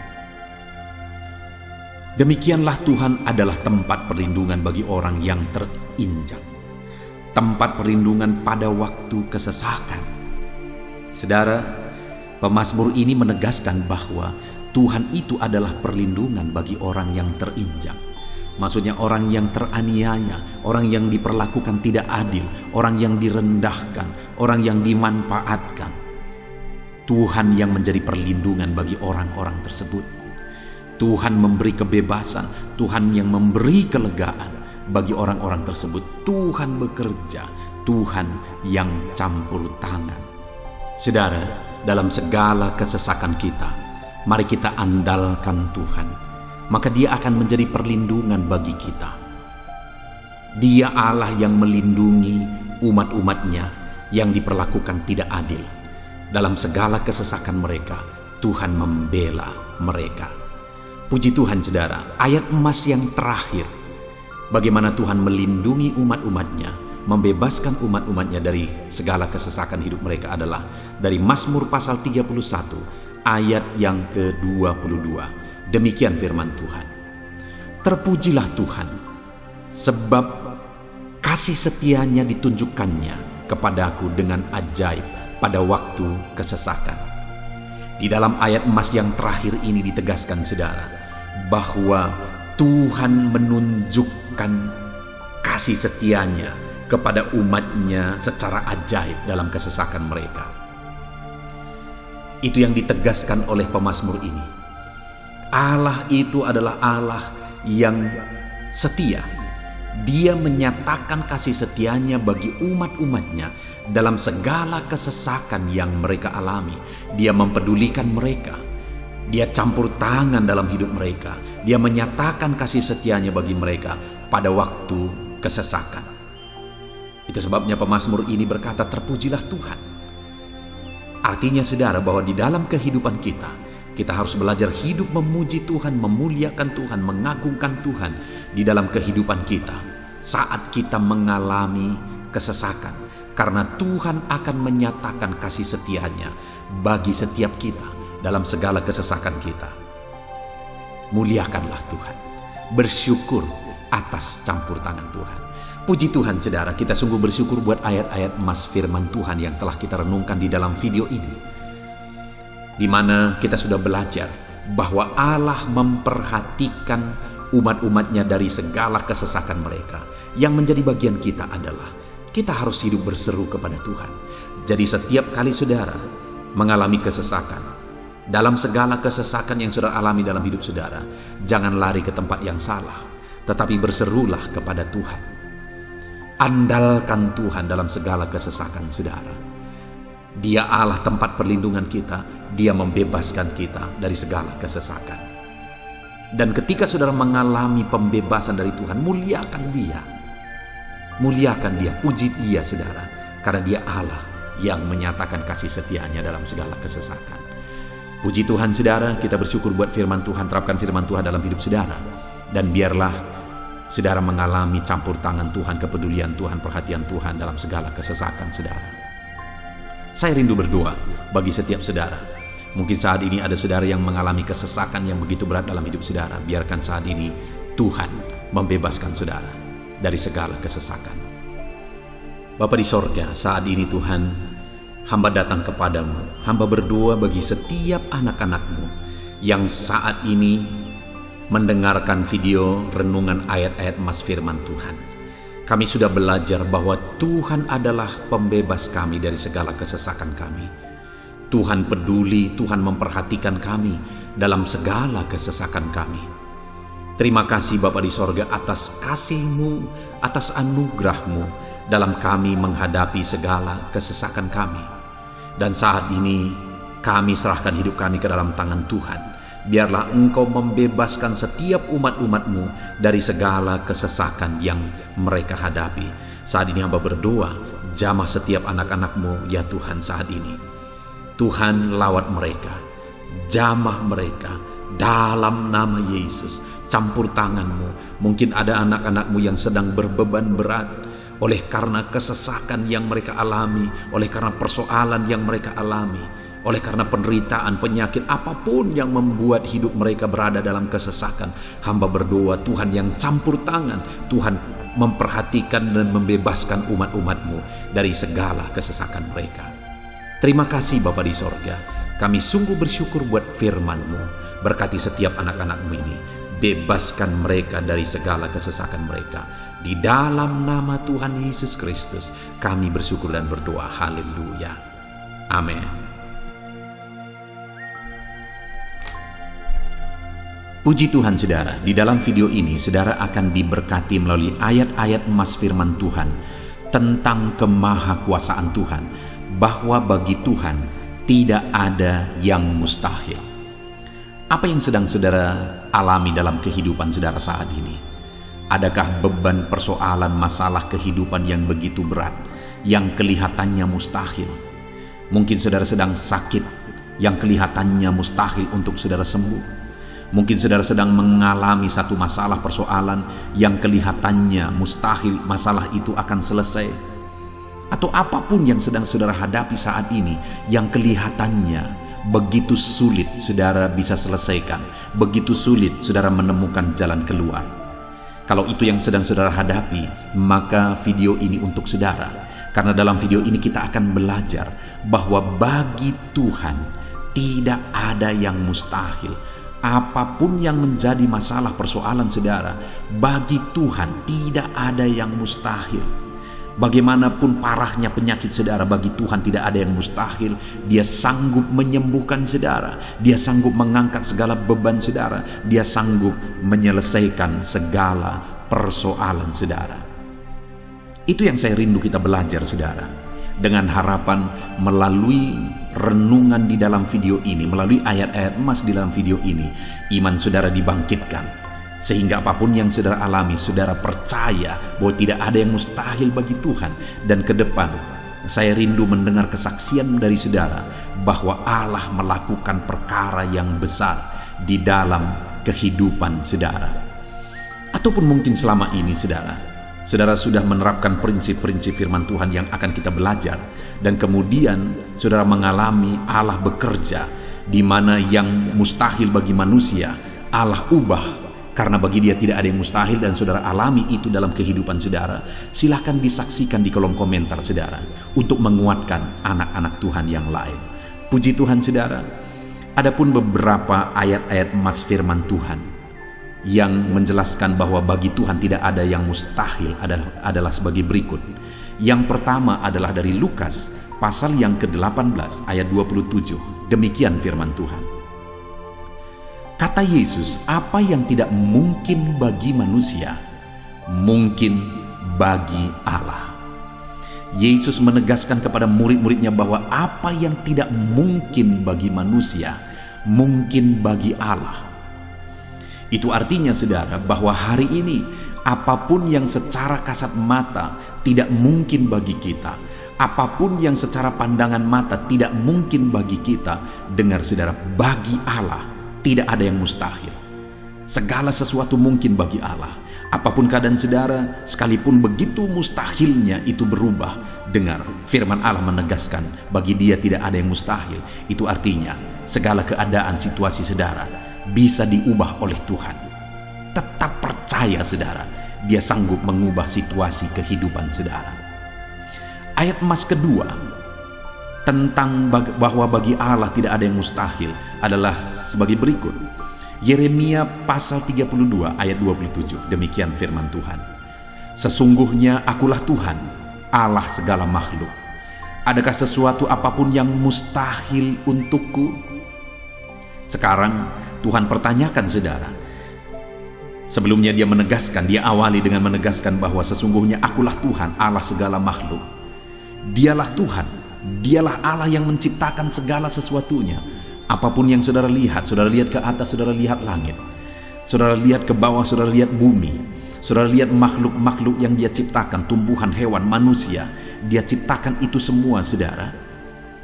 Speaker 1: Demikianlah Tuhan adalah tempat perlindungan bagi orang yang terinjak, tempat perlindungan pada waktu kesesakan. Saudara, pemazmur ini menegaskan bahwa Tuhan itu adalah perlindungan bagi orang yang terinjak. Maksudnya orang yang teraniaya, orang yang diperlakukan tidak adil, orang yang direndahkan, orang yang dimanfaatkan. Tuhan yang menjadi perlindungan bagi orang-orang tersebut. Tuhan memberi kebebasan, Tuhan yang memberi kelegaan bagi orang-orang tersebut. Tuhan bekerja, Tuhan yang campur tangan. Saudara, dalam segala kesesakan kita, mari kita andalkan Tuhan. Maka dia akan menjadi perlindungan bagi kita. Dia Allah yang melindungi umat-umatnya yang diperlakukan tidak adil. Dalam segala kesesakan mereka, Tuhan membela mereka. Puji Tuhan saudara, ayat emas yang terakhir, bagaimana Tuhan melindungi umat-umatnya, membebaskan umat-umatnya dari segala kesesakan hidup mereka adalah dari Mazmur pasal 31 ayat yang ke-22. Demikian firman Tuhan. Terpujilah Tuhan, sebab kasih setianya ditunjukkannya kepadaku dengan ajaib pada waktu kesesakan. Di dalam ayat emas yang terakhir ini ditegaskan saudara, bahwa Tuhan menunjukkan kasih setianya kepada umatnya secara ajaib dalam kesesakan mereka. Itu yang ditegaskan oleh pemazmur ini. Allah itu adalah Allah yang setia. Dia menyatakan kasih setianya bagi umat-umatnya dalam segala kesesakan yang mereka alami. Dia mempedulikan mereka. Dia campur tangan dalam hidup mereka. Dia menyatakan kasih setianya bagi mereka pada waktu kesesakan. Itu sebabnya pemazmur ini berkata, terpujilah Tuhan. Artinya saudara, bahwa di dalam kehidupan kita harus belajar hidup memuji Tuhan, memuliakan Tuhan, mengagungkan Tuhan di dalam kehidupan kita saat kita mengalami kesesakan. Karena Tuhan akan menyatakan kasih setianya bagi setiap kita dalam segala kesesakan kita. Muliakanlah Tuhan, bersyukur atas campur tangan Tuhan. Puji Tuhan saudara, kita sungguh bersyukur buat ayat-ayat emas firman Tuhan yang telah kita renungkan di dalam video ini, di mana kita sudah belajar bahwa Allah memperhatikan umat-umatnya dari segala kesesakan mereka. Yang menjadi bagian kita adalah kita harus hidup berseru kepada Tuhan. Jadi setiap kali saudara mengalami kesesakan, dalam segala kesesakan yang saudara alami dalam hidup saudara, jangan lari ke tempat yang salah, tetapi berserulah kepada Tuhan. Andalkan Tuhan dalam segala kesesakan saudara. Dia Allah tempat perlindungan kita. Dia membebaskan kita dari segala kesesakan. Dan ketika saudara mengalami pembebasan dari Tuhan, muliakan Dia. Muliakan Dia, puji Dia saudara. Karena Dia Allah yang menyatakan kasih setianya dalam segala kesesakan. Puji Tuhan saudara, kita bersyukur buat firman Tuhan. Terapkan firman Tuhan dalam hidup saudara. Dan biarlah saudara mengalami campur tangan Tuhan, kepedulian Tuhan, perhatian Tuhan dalam segala kesesakan saudara. Saya rindu berdoa bagi setiap saudara, Mungkin saat ini ada saudara yang mengalami kesesakan yang begitu berat dalam hidup saudara. Biarkan saat ini Tuhan membebaskan saudara dari segala kesesakan. Bapa di sorga, saat ini Tuhan, hamba datang kepadamu. Hamba berdoa bagi setiap anak-anakmu yang saat ini mendengarkan video renungan ayat-ayat emas firman Tuhan. Kami sudah belajar bahwa Tuhan adalah pembebas kami dari segala kesesakan kami. Tuhan peduli, Tuhan memperhatikan kami dalam segala kesesakan kami. Terima kasih Bapa di sorga atas kasih-Mu, atas anugerah-Mu dalam kami menghadapi segala kesesakan kami. Dan saat ini kami serahkan hidup kami ke dalam tangan Tuhan. Biarlah Engkau membebaskan setiap umat-umat-Mu dari segala kesesakan yang mereka hadapi. Saat ini hamba berdoa, jamah setiap anak-anak-Mu ya Tuhan saat ini. Tuhan lawat mereka, jamah mereka dalam nama Yesus. Campur tangan-Mu. Mungkin ada anak-anak-Mu yang sedang berbeban berat oleh karena kesesakan yang mereka alami, oleh karena persoalan yang mereka alami, oleh karena penderitaan, penyakit, apapun yang membuat hidup mereka berada dalam kesesakan. Hamba berdoa Tuhan yang campur tangan, Tuhan memperhatikan dan membebaskan umat-umat-Mu dari segala kesesakan mereka. Terima kasih Bapa di sorga. Kami sungguh bersyukur buat firman-Mu. Berkati setiap anak-anak-Mu ini. Bebaskan mereka dari segala kesesakan mereka. Di dalam nama Tuhan Yesus Kristus kami bersyukur dan berdoa. Haleluya. Amin. Puji Tuhan saudara, di dalam video ini saudara akan diberkati melalui ayat-ayat emas firman Tuhan tentang kemahakuasaan Tuhan, bahwa bagi Tuhan tidak ada yang mustahil. Apa yang sedang saudara alami dalam kehidupan saudara saat ini? Adakah beban, persoalan, masalah kehidupan yang begitu berat, yang kelihatannya mustahil? Mungkin saudara sedang sakit, yang kelihatannya mustahil untuk saudara sembuh. Mungkin saudara sedang mengalami satu masalah, persoalan yang kelihatannya mustahil masalah itu akan selesai. Atau apapun yang sedang saudara hadapi saat ini yang kelihatannya begitu sulit saudara bisa selesaikan, begitu sulit saudara menemukan jalan keluar. Kalau itu yang sedang saudara hadapi, maka video ini untuk saudara. Karena dalam video ini kita akan belajar bahwa bagi Tuhan tidak ada yang mustahil. Apapun yang menjadi masalah persoalan saudara, bagi Tuhan tidak ada yang mustahil. Bagaimanapun parahnya penyakit saudara, bagi Tuhan tidak ada yang mustahil. Dia sanggup menyembuhkan saudara, Dia sanggup mengangkat segala beban saudara, Dia sanggup menyelesaikan segala persoalan saudara. Itu yang saya rindu kita belajar saudara. Dengan harapan melalui renungan di dalam video ini, melalui ayat-ayat emas di dalam video ini, iman saudara dibangkitkan. Sehingga apapun yang saudara alami, saudara percaya bahwa tidak ada yang mustahil bagi Tuhan. Dan ke depan, saya rindu mendengar kesaksian dari saudara bahwa Allah melakukan perkara yang besar di dalam kehidupan saudara. Ataupun mungkin selama ini saudara sudah menerapkan prinsip-prinsip firman Tuhan yang akan kita belajar. Dan kemudian saudara mengalami Allah bekerja, di mana yang mustahil bagi manusia, Allah ubah. Karena bagi Dia tidak ada yang mustahil, dan saudara alami itu dalam kehidupan saudara. Silahkan disaksikan di kolom komentar saudara, untuk menguatkan anak-anak Tuhan yang lain. Puji Tuhan saudara. Adapun beberapa ayat-ayat emas firman Tuhan yang menjelaskan bahwa bagi Tuhan tidak ada yang mustahil adalah sebagai berikut. Yang pertama adalah dari Lukas pasal yang ke-18 ayat 27. Demikian firman Tuhan. Kata Yesus, apa yang tidak mungkin bagi manusia, mungkin bagi Allah. Yesus menegaskan kepada murid-muridnya bahwa apa yang tidak mungkin bagi manusia, mungkin bagi Allah. Itu artinya saudara, bahwa hari ini apapun yang secara kasat mata tidak mungkin bagi kita, apapun yang secara pandangan mata tidak mungkin bagi kita, dengar saudara, bagi Allah tidak ada yang mustahil. Segala sesuatu mungkin bagi Allah. Apapun keadaan saudara, sekalipun begitu mustahilnya itu berubah. Dengar, firman Allah menegaskan, bagi Dia tidak ada yang mustahil. Itu artinya, segala keadaan situasi saudara bisa diubah oleh Tuhan. Tetap percaya saudara, Dia sanggup mengubah situasi kehidupan saudara. Ayat emas kedua, tentang bahwa bagi Allah tidak ada yang mustahil, adalah sebagai berikut. Yeremia pasal 32 ayat 27, demikian firman Tuhan. Sesungguhnya akulah Tuhan, Allah segala makhluk. Adakah sesuatu apapun yang mustahil untukku? Sekarang Tuhan pertanyakan saudara. Sebelumnya dia menegaskan, dia awali dengan menegaskan bahwa sesungguhnya akulah Tuhan, Allah segala makhluk. Dialah Tuhan, dialah Allah yang menciptakan segala sesuatunya. Apapun yang saudara lihat ke atas, saudara lihat langit, saudara lihat ke bawah, saudara lihat bumi, saudara lihat makhluk-makhluk yang Dia ciptakan, tumbuhan, hewan, manusia, Dia ciptakan itu semua saudara.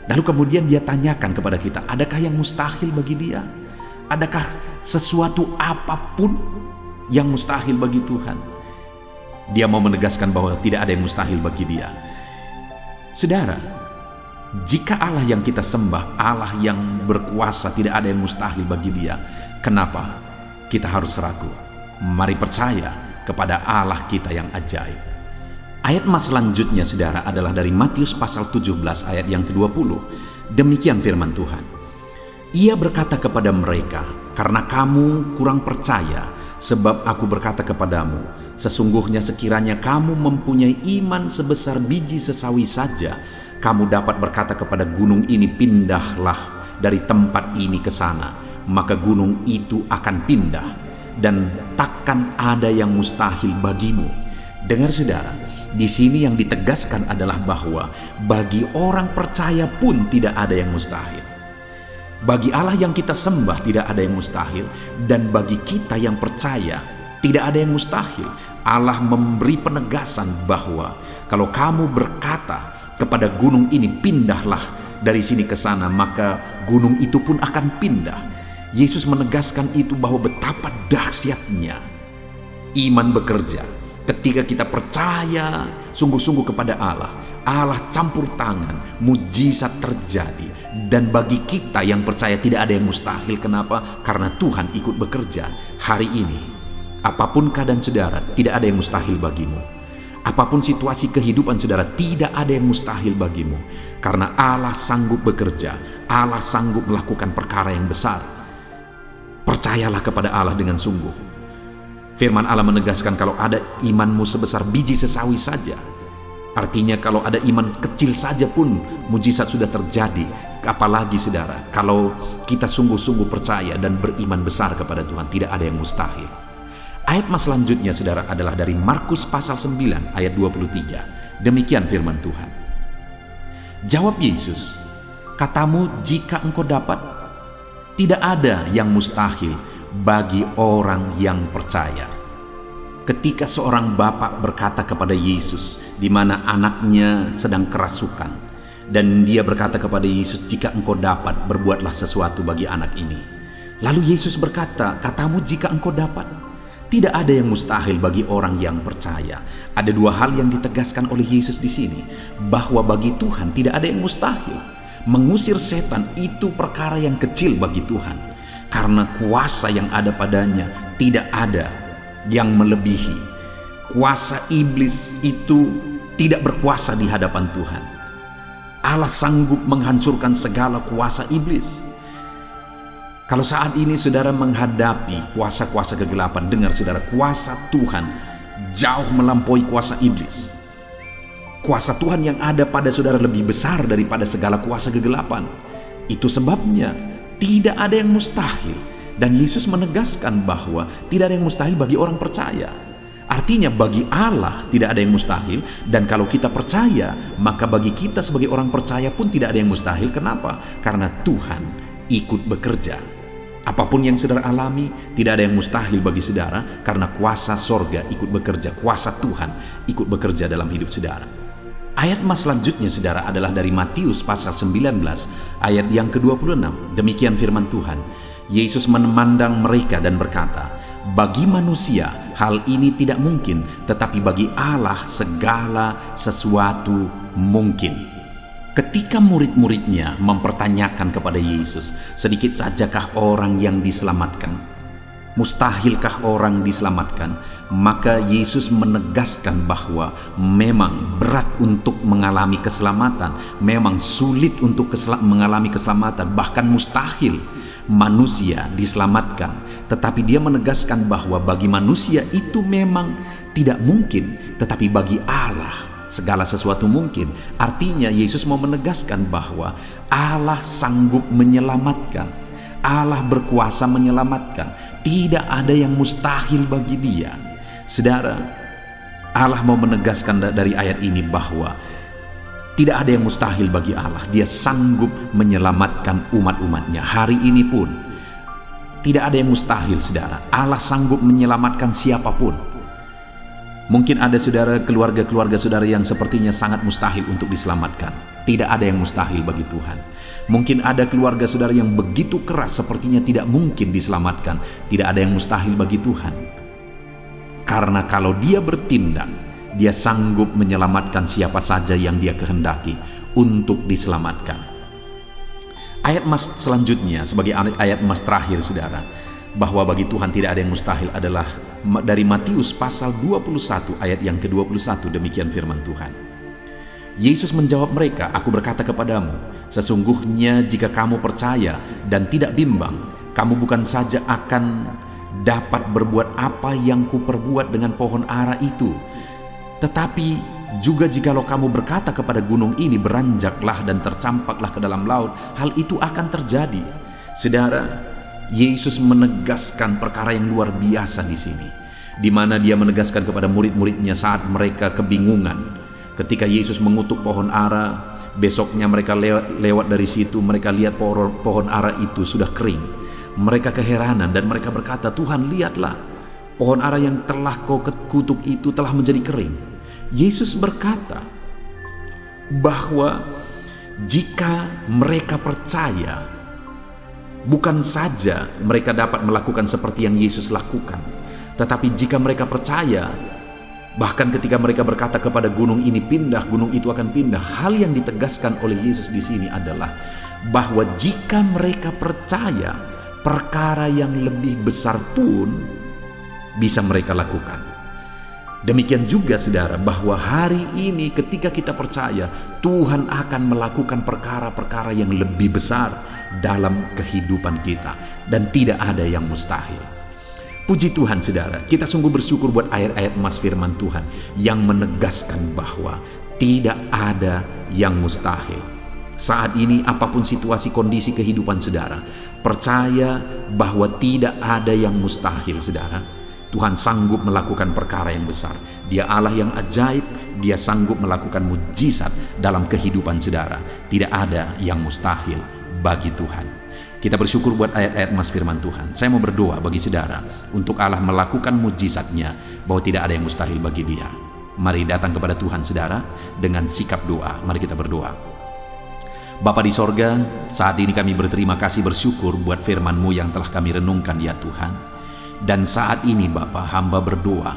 Speaker 1: Lalu kemudian Dia tanyakan kepada kita, adakah yang mustahil bagi Dia? Adakah sesuatu apapun yang mustahil bagi Tuhan? Dia mau menegaskan bahwa tidak ada yang mustahil bagi Dia. Saudara, jika Allah yang kita sembah, Allah yang berkuasa, tidak ada yang mustahil bagi Dia, kenapa kita harus ragu? Mari percaya kepada Allah kita yang ajaib. Ayat emas selanjutnya saudara adalah dari Matius pasal 17 ayat yang ke-20. Demikian firman Tuhan. Ia berkata kepada mereka, karena kamu kurang percaya, sebab aku berkata kepadamu, sesungguhnya sekiranya kamu mempunyai iman sebesar biji sesawi saja, kamu dapat berkata kepada gunung ini, pindahlah dari tempat ini ke sana, maka gunung itu akan pindah, dan takkan ada yang mustahil bagimu. Dengar saudara, di sini yang ditegaskan adalah bahwa bagi orang percaya pun tidak ada yang mustahil. Bagi Allah yang kita sembah tidak ada yang mustahil, dan bagi kita yang percaya tidak ada yang mustahil. Allah memberi penegasan bahwa kalau kamu berkata kepada gunung ini, pindahlah dari sini ke sana, maka gunung itu pun akan pindah. Yesus menegaskan itu bahwa betapa dahsyatnya iman bekerja. Ketika kita percaya sungguh-sungguh kepada Allah, Allah campur tangan, mujizat terjadi. Dan bagi kita yang percaya tidak ada yang mustahil. Kenapa? Karena Tuhan ikut bekerja. Hari ini, apapun keadaan saudara, tidak ada yang mustahil bagimu. Apapun situasi kehidupan saudara, tidak ada yang mustahil bagimu. Karena Allah sanggup bekerja, Allah sanggup melakukan perkara yang besar. Percayalah kepada Allah dengan sungguh. Firman Allah menegaskan kalau ada imanmu sebesar biji sesawi saja. Artinya kalau ada iman kecil saja pun mujizat sudah terjadi. Apalagi saudara, kalau kita sungguh-sungguh percaya dan beriman besar kepada Tuhan, tidak ada yang mustahil. Ayat mas selanjutnya saudara adalah dari Markus pasal 9 ayat 23. Demikian firman Tuhan. Jawab Yesus, katamu jika engkau dapat, tidak ada yang mustahil bagi orang yang percaya. Ketika seorang bapak berkata kepada Yesus, di mana anaknya sedang kerasukan, dan dia berkata kepada Yesus, jika engkau dapat, berbuatlah sesuatu bagi anak ini. Lalu Yesus berkata, katamu jika engkau dapat. Tidak ada yang mustahil bagi orang yang percaya. Ada dua hal yang ditegaskan oleh Yesus di sini, bahwa bagi Tuhan tidak ada yang mustahil. Mengusir setan itu perkara yang kecil bagi Tuhan, karena kuasa yang ada padanya tidak ada yang melebihi. Kuasa iblis itu tidak berkuasa di hadapan Tuhan. Allah sanggup menghancurkan segala kuasa iblis. Kalau saat ini saudara menghadapi kuasa-kuasa kegelapan, dengar saudara, kuasa Tuhan jauh melampaui kuasa iblis. Kuasa Tuhan yang ada pada saudara lebih besar daripada segala kuasa kegelapan. Itu sebabnya tidak ada yang mustahil. Dan Yesus menegaskan bahwa tidak ada yang mustahil bagi orang percaya. Artinya bagi Allah tidak ada yang mustahil. Dan kalau kita percaya, maka bagi kita sebagai orang percaya pun tidak ada yang mustahil. Kenapa? Karena Tuhan ikut bekerja. Apapun yang saudara alami, tidak ada yang mustahil bagi saudara, karena kuasa sorga ikut bekerja, kuasa Tuhan ikut bekerja dalam hidup saudara. Ayat mas selanjutnya saudara adalah dari Matius pasal 19 ayat yang ke-26. Demikian firman Tuhan. Yesus memandang mereka dan berkata, Bagi manusia hal ini tidak mungkin, tetapi bagi Allah segala sesuatu mungkin. Ketika murid-muridnya mempertanyakan kepada Yesus, sedikit sajakah orang yang diselamatkan? Mustahilkah orang diselamatkan? Maka Yesus menegaskan bahwa memang berat untuk mengalami keselamatan, memang sulit untuk mengalami keselamatan, bahkan mustahil manusia diselamatkan. Tetapi dia menegaskan bahwa bagi manusia itu memang tidak mungkin, tetapi bagi Allah segala sesuatu mungkin. Artinya Yesus mau menegaskan bahwa Allah sanggup menyelamatkan, Allah berkuasa menyelamatkan. Tidak ada yang mustahil bagi Dia. Saudara, Allah mau menegaskan dari ayat ini bahwa tidak ada yang mustahil bagi Allah. Dia sanggup menyelamatkan umat-umatnya. Hari ini pun tidak ada yang mustahil, saudara. Allah sanggup menyelamatkan siapapun. Mungkin ada saudara, keluarga-keluarga saudara yang sepertinya sangat mustahil untuk diselamatkan. Tidak ada yang mustahil bagi Tuhan. Mungkin ada keluarga saudara yang begitu keras sepertinya tidak mungkin diselamatkan. Tidak ada yang mustahil bagi Tuhan. Karena kalau Dia bertindak, Dia sanggup menyelamatkan siapa saja yang Dia kehendaki untuk diselamatkan. Ayat emas selanjutnya sebagai ayat emas terakhir, saudara, bahwa bagi Tuhan tidak ada yang mustahil adalah dari Matius pasal 21 ayat yang ke-21. Demikian firman Tuhan. Yesus menjawab mereka, "Aku berkata kepadamu, sesungguhnya jika kamu percaya dan tidak bimbang, kamu bukan saja akan dapat berbuat apa yang kuperbuat dengan pohon ara itu, tetapi juga jikalau kamu berkata kepada gunung ini, beranjaklah dan tercampaklah ke dalam laut, hal itu akan terjadi." Saudara, Yesus menegaskan perkara yang luar biasa di sini, di mana Dia menegaskan kepada murid-muridnya saat mereka kebingungan. Ketika Yesus mengutuk pohon ara, besoknya mereka lewat dari situ, mereka lihat pohon ara itu sudah kering. Mereka keheranan dan mereka berkata, "Tuhan, lihatlah, pohon ara yang telah kau kutuk itu telah menjadi kering." Yesus berkata bahwa jika mereka percaya, bukan saja mereka dapat melakukan seperti yang Yesus lakukan, tetapi jika mereka percaya, bahkan ketika mereka berkata kepada gunung ini pindah, gunung itu akan pindah. Hal yang ditegaskan oleh Yesus di sini adalah bahwa jika mereka percaya, perkara yang lebih besar pun bisa mereka lakukan. Demikian juga saudara, bahwa hari ini ketika kita percaya, Tuhan akan melakukan perkara-perkara yang lebih besar dalam kehidupan kita, dan tidak ada yang mustahil. Puji Tuhan saudara, kita sungguh bersyukur buat ayat-ayat emas firman Tuhan yang menegaskan bahwa tidak ada yang mustahil. Saat ini apapun situasi kondisi kehidupan saudara, percaya bahwa tidak ada yang mustahil saudara. Tuhan sanggup melakukan perkara yang besar. Dia Allah yang ajaib, Dia sanggup melakukan mujizat dalam kehidupan saudara. Tidak ada yang mustahil bagi Tuhan. Kita bersyukur buat ayat-ayat emas firman Tuhan. Saya mau berdoa bagi saudara untuk Allah melakukan mujizatnya, bahwa tidak ada yang mustahil bagi Dia. Mari datang kepada Tuhan saudara dengan sikap doa. Mari kita berdoa. Bapa di sorga, saat ini kami berterima kasih, bersyukur buat firman-Mu yang telah kami renungkan ya Tuhan. Dan saat ini Bapa, hamba berdoa,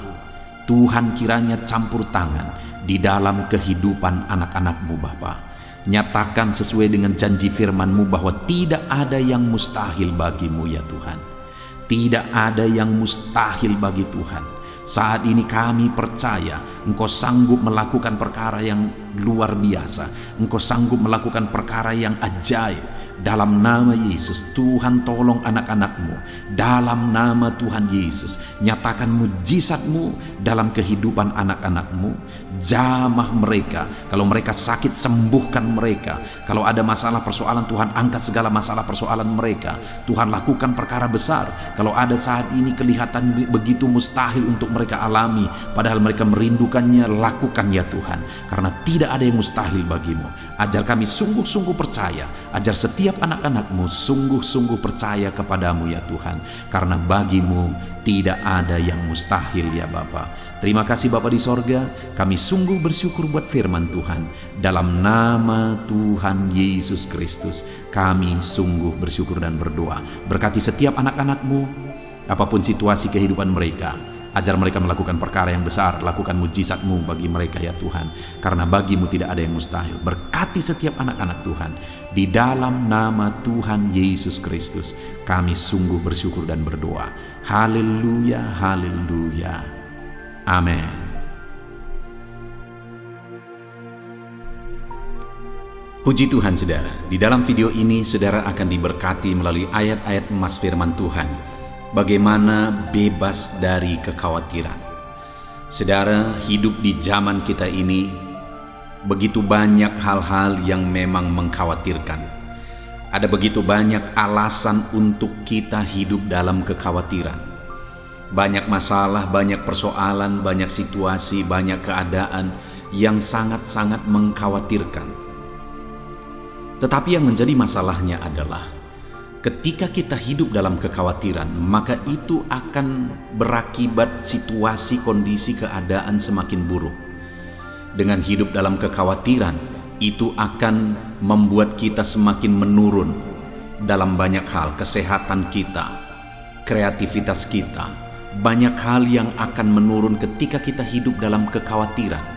Speaker 1: Tuhan kiranya campur tangan di dalam kehidupan anak-anak-Mu Bapa. Nyatakan sesuai dengan janji firman-Mu bahwa tidak ada yang mustahil bagi-Mu ya Tuhan. Tidak ada yang mustahil bagi Tuhan. Saat ini kami percaya Engkau sanggup melakukan perkara yang luar biasa. Engkau sanggup melakukan perkara yang ajaib. Dalam nama Yesus, Tuhan tolong anak-anak-Mu. Dalam nama Tuhan Yesus, nyatakan mujizat-Mu dalam kehidupan anak-anak-Mu. Jamah mereka. Kalau mereka sakit, sembuhkan mereka. Kalau ada masalah persoalan, Tuhan angkat segala masalah persoalan mereka. Tuhan lakukan perkara besar. Kalau ada saat ini kelihatan begitu mustahil untuk mereka alami, padahal mereka merindukannya, lakukan ya Tuhan. Karena tidak ada yang mustahil bagi-Mu. Ajar kami sungguh-sungguh percaya. Ajar setiap anak-anak-Mu sungguh-sungguh percaya kepadamu ya Tuhan. Karena bagi-Mu tidak ada yang mustahil ya Bapa. Terima kasih Bapa di sorga. Kami sungguh bersyukur buat firman Tuhan. Dalam nama Tuhan Yesus Kristus, kami sungguh bersyukur dan berdoa. Berkati setiap anak-anak-Mu. Apapun situasi kehidupan mereka, ajar mereka melakukan perkara yang besar, lakukan mujizat-Mu bagi mereka ya Tuhan. Karena bagi-Mu tidak ada yang mustahil. Berkati setiap anak-anak Tuhan. Di dalam nama Tuhan Yesus Kristus, kami sungguh bersyukur dan berdoa. Haleluya, haleluya. Amin. Puji Tuhan saudara, di dalam video ini saudara akan diberkati melalui ayat-ayat emas firman Tuhan. Bagaimana bebas dari kekhawatiran. Saudara, hidup di zaman kita ini begitu banyak hal-hal yang memang mengkhawatirkan. Ada begitu banyak alasan untuk kita hidup dalam kekhawatiran. Banyak masalah, banyak persoalan, banyak situasi, banyak keadaan yang sangat-sangat mengkhawatirkan. Tetapi yang menjadi masalahnya adalah ketika kita hidup dalam kekhawatiran, maka itu akan berakibat situasi, kondisi, keadaan semakin buruk. Dengan hidup dalam kekhawatiran, itu akan membuat kita semakin menurun dalam banyak hal, kesehatan kita, kreativitas kita. Banyak hal yang akan menurun ketika kita hidup dalam kekhawatiran.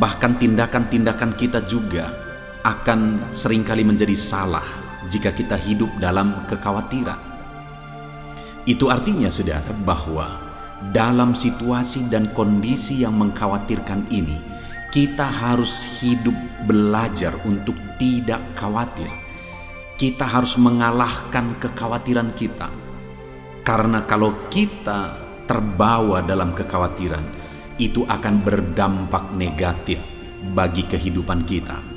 Speaker 1: Bahkan tindakan-tindakan kita juga akan seringkali menjadi salah jika kita hidup dalam kekhawatiran. Itu artinya saudara bahwa dalam situasi dan kondisi yang mengkhawatirkan ini, kita harus hidup belajar untuk tidak khawatir. Kita harus mengalahkan kekhawatiran kita. Karena kalau kita terbawa dalam kekhawatiran, itu akan berdampak negatif bagi kehidupan kita.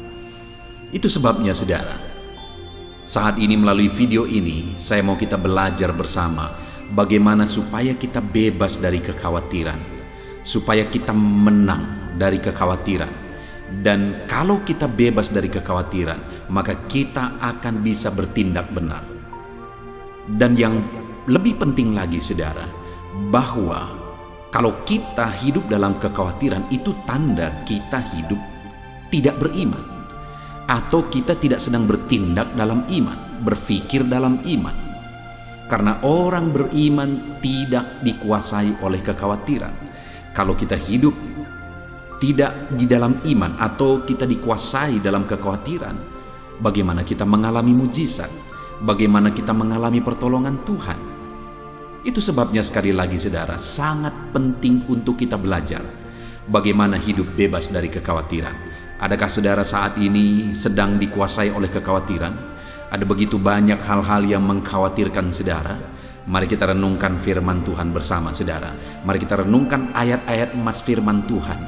Speaker 1: Itu sebabnya saudara, saat ini melalui video ini saya mau kita belajar bersama bagaimana supaya kita bebas dari kekhawatiran, supaya kita menang dari kekhawatiran. Dan kalau kita bebas dari kekhawatiran, maka kita akan bisa bertindak benar. Dan yang lebih penting lagi saudara, bahwa kalau kita hidup dalam kekhawatiran, itu tanda kita hidup tidak beriman, atau kita tidak sedang bertindak dalam iman, berpikir dalam iman. Karena orang beriman tidak dikuasai oleh kekhawatiran. Kalau kita hidup tidak di dalam iman atau kita dikuasai dalam kekhawatiran, bagaimana kita mengalami mujizat? Bagaimana kita mengalami pertolongan Tuhan? Itu sebabnya sekali lagi saudara, sangat penting untuk kita belajar bagaimana hidup bebas dari kekhawatiran. Adakah saudara saat ini sedang dikuasai oleh kekhawatiran? Ada begitu banyak hal-hal yang mengkhawatirkan saudara. Mari kita renungkan firman Tuhan bersama saudara. Mari kita renungkan ayat-ayat emas firman Tuhan.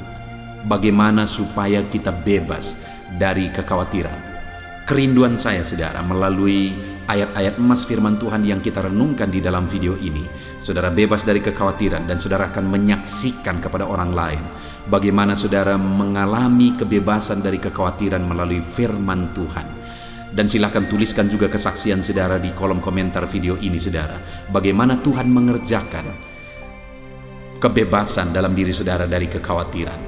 Speaker 1: Bagaimana supaya kita bebas dari kekhawatiran. Kerinduan saya saudara, melalui ayat-ayat emas firman Tuhan yang kita renungkan di dalam video ini, saudara bebas dari kekhawatiran dan saudara akan menyaksikan kepada orang lain bagaimana saudara mengalami kebebasan dari kekhawatiran melalui firman Tuhan. Dan silakan tuliskan juga kesaksian saudara di kolom komentar video ini saudara, bagaimana Tuhan mengerjakan kebebasan dalam diri saudara dari kekhawatiran.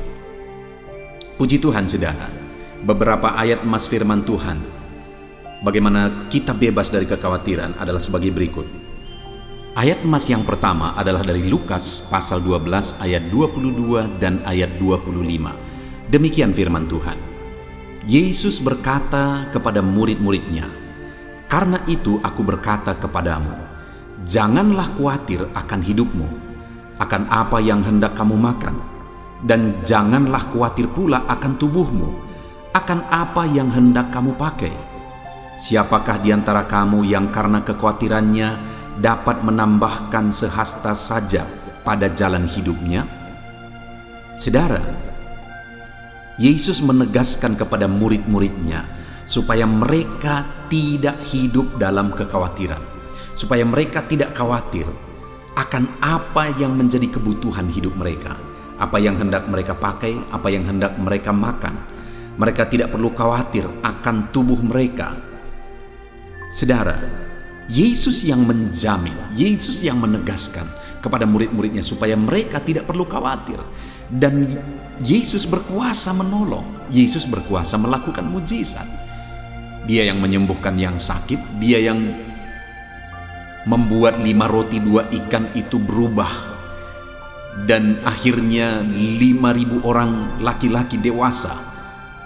Speaker 1: Puji Tuhan saudara, beberapa ayat emas firman Tuhan bagaimana kita bebas dari kekhawatiran adalah sebagai berikut. Ayat emas yang pertama adalah dari Lukas pasal 12 ayat 22 dan ayat 25. Demikian firman Tuhan. Yesus berkata kepada murid-muridnya, "Karena itu aku berkata kepadamu, janganlah khawatir akan hidupmu, akan apa yang hendak kamu makan, dan janganlah khawatir pula akan tubuhmu, akan apa yang hendak kamu pakai. Siapakah di antara kamu yang karena kekhawatirannya dapat menambahkan sehasta saja pada jalan hidupnya?" Saudara, Yesus menegaskan kepada murid-muridnya supaya mereka tidak hidup dalam kekhawatiran, supaya mereka tidak khawatir akan apa yang menjadi kebutuhan hidup mereka, apa yang hendak mereka pakai, apa yang hendak mereka makan. Mereka tidak perlu khawatir akan tubuh mereka. Saudara, Yesus yang menjamin, Yesus yang menegaskan kepada murid-muridnya supaya mereka tidak perlu khawatir. Dan Yesus berkuasa menolong, Yesus berkuasa melakukan mujizat. Dia yang menyembuhkan yang sakit, Dia yang membuat 5 roti 2 ikan itu berubah, dan akhirnya 5.000 orang laki-laki dewasa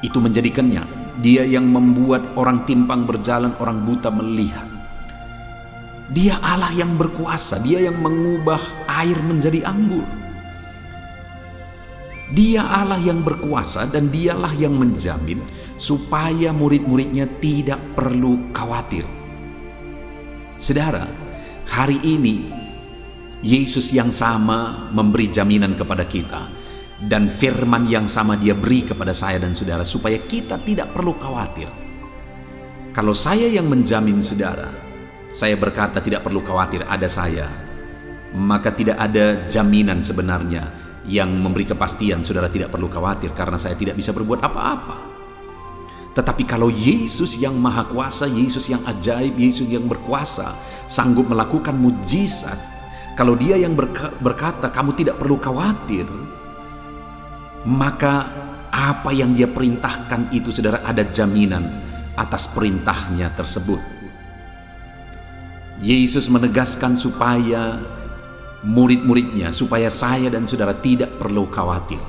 Speaker 1: itu menjadi kenyang. Dia yang membuat orang timpang berjalan, orang buta melihat. Dia Allah yang berkuasa, dia yang mengubah air menjadi anggur. Dia Allah yang berkuasa, dan dialah yang menjamin supaya murid-muridnya tidak perlu khawatir. Saudara, hari ini Yesus yang sama memberi jaminan kepada kita, dan firman yang sama dia beri kepada saya dan saudara supaya kita tidak perlu khawatir. Kalau saya yang menjamin saudara, saya berkata tidak perlu khawatir, ada saya, maka tidak ada jaminan sebenarnya yang memberi kepastian saudara tidak perlu khawatir, karena saya tidak bisa berbuat apa-apa. Tetapi kalau Yesus yang maha kuasa, Yesus yang ajaib, Yesus yang berkuasa, sanggup melakukan mujizat, kalau dia yang berkata kamu tidak perlu khawatir, maka apa yang dia perintahkan itu saudara ada jaminan atas perintahnya tersebut. Yesus menegaskan supaya murid-muridnya, supaya saya dan saudara tidak perlu khawatir.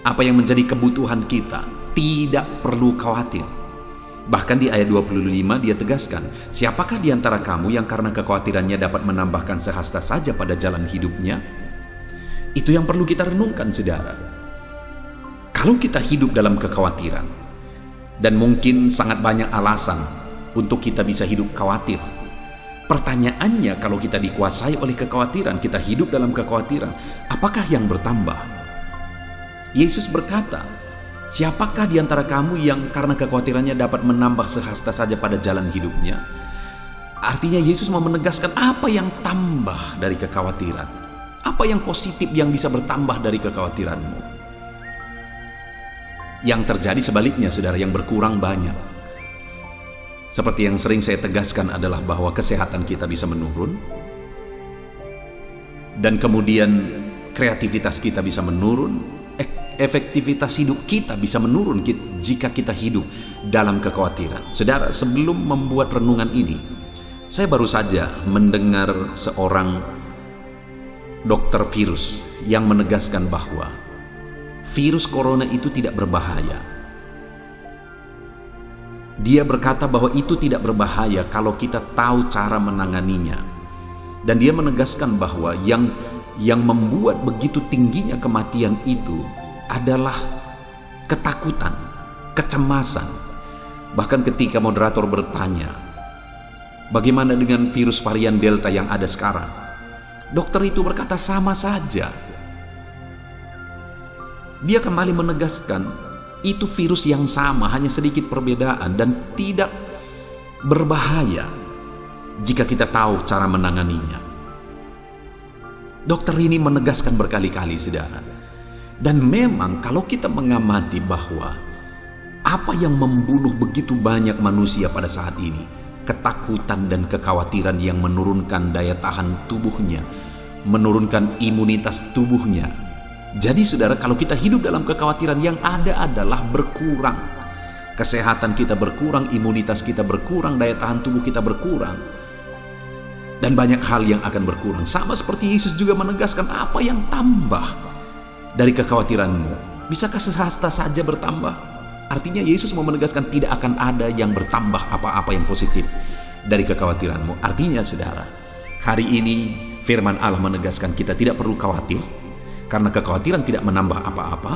Speaker 1: Apa yang menjadi kebutuhan kita, tidak perlu khawatir. Bahkan di ayat 25 dia tegaskan, siapakah di antara kamu yang karena kekhawatirannya dapat menambahkan sehasta saja pada jalan hidupnya? Itu yang perlu kita renungkan saudara. Kalau kita hidup dalam kekhawatiran, dan mungkin sangat banyak alasan untuk kita bisa hidup khawatir. Pertanyaannya, kalau kita dikuasai oleh kekhawatiran, kita hidup dalam kekhawatiran, apakah yang bertambah? Yesus berkata, siapakah di antara kamu yang karena kekhawatirannya dapat menambah sehasta saja pada jalan hidupnya? Artinya Yesus mau menegaskan apa yang tambah dari kekhawatiran. Apa yang positif yang bisa bertambah dari kekhawatiranmu? Yang terjadi sebaliknya saudara, yang berkurang banyak. Seperti yang sering saya tegaskan adalah bahwa kesehatan kita bisa menurun, dan kemudian kreativitas kita bisa menurun, efektivitas hidup kita bisa menurun jika kita hidup dalam kekhawatiran. Saudara, sebelum membuat renungan ini, saya baru saja mendengar seorang dokter virus yang menegaskan bahwa virus corona itu tidak berbahaya. Dia berkata bahwa itu tidak berbahaya kalau kita tahu cara menanganinya. Dan dia menegaskan bahwa yang membuat begitu tingginya kematian itu adalah ketakutan, kecemasan. Bahkan ketika moderator bertanya, bagaimana dengan virus varian Delta yang ada sekarang? Dokter itu berkata sama saja. Dia kembali menegaskan itu virus yang sama, hanya sedikit perbedaan, dan tidak berbahaya jika kita tahu cara menanganinya. Dokter ini menegaskan berkali-kali saudara. Dan memang kalau kita mengamati bahwa apa yang membunuh begitu banyak manusia pada saat ini, ketakutan dan kekhawatiran yang menurunkan daya tahan tubuhnya, menurunkan imunitas tubuhnya. Jadi saudara, kalau kita hidup dalam kekhawatiran, yang ada adalah berkurang. Kesehatan kita berkurang, imunitas kita berkurang, daya tahan tubuh kita berkurang. Dan banyak hal yang akan berkurang. Sama seperti Yesus juga menegaskan apa yang tambah dari kekhawatiranmu. Bisakah sehasta saja bertambah? Artinya Yesus mau menegaskan tidak akan ada yang bertambah apa-apa yang positif dari kekhawatiranmu. Artinya saudara, hari ini firman Allah menegaskan kita tidak perlu khawatir, karena kekhawatiran tidak menambah apa-apa.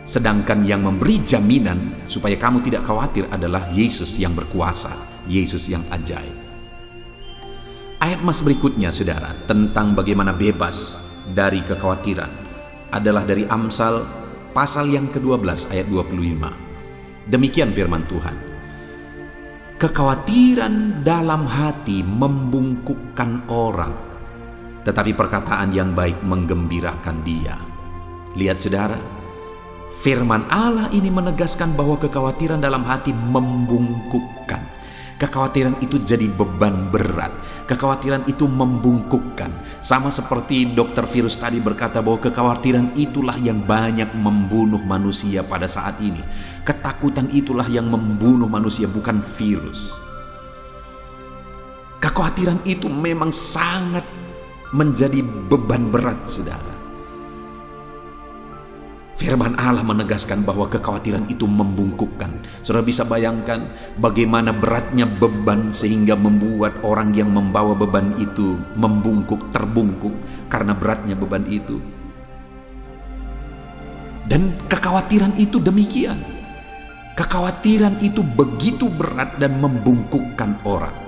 Speaker 1: Sedangkan yang memberi jaminan supaya kamu tidak khawatir adalah Yesus yang berkuasa, Yesus yang ajaib. Ayat mas berikutnya saudara, tentang bagaimana bebas dari kekhawatiran, adalah dari Amsal pasal yang ke-12 ayat 25. Demikian firman Tuhan. Kekhawatiran dalam hati membungkukkan orang, tetapi perkataan yang baik menggembirakan dia. Lihat saudara, firman Allah ini menegaskan bahwa kekhawatiran dalam hati membungkukkan. Kekhawatiran itu jadi beban berat. Kekhawatiran itu membungkukkan. Sama seperti dokter virus tadi berkata bahwa kekhawatiran itulah yang banyak membunuh manusia pada saat ini. Ketakutan itulah yang membunuh manusia, bukan virus. Kekhawatiran itu memang sangat menjadi beban berat, saudara. Firman Allah menegaskan bahwa kekhawatiran itu membungkukkan. Saudara bisa bayangkan bagaimana beratnya beban sehingga membuat orang yang membawa beban itu membungkuk, terbungkuk karena beratnya beban itu. Dan kekhawatiran itu demikian. Kekhawatiran itu begitu berat dan membungkukkan orang.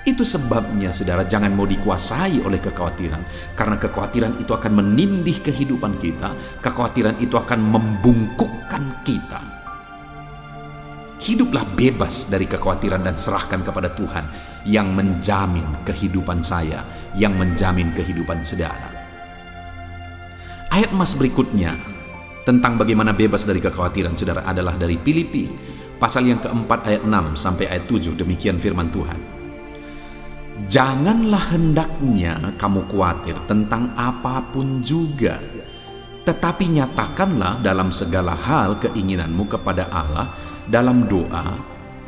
Speaker 1: Itu sebabnya, saudara, jangan mau dikuasai oleh kekhawatiran. Karena kekhawatiran itu akan menindih kehidupan kita. Kekhawatiran itu akan membungkukkan kita. Hiduplah bebas dari kekhawatiran dan serahkan kepada Tuhan yang menjamin kehidupan saya, yang menjamin kehidupan saudara. Ayat emas berikutnya tentang bagaimana bebas dari kekhawatiran, saudara, adalah dari Filipi pasal yang keempat ayat 6 sampai ayat 7. Demikian firman Tuhan. Janganlah hendaknya kamu khawatir tentang apapun juga, tetapi nyatakanlah dalam segala hal keinginanmu kepada Allah dalam doa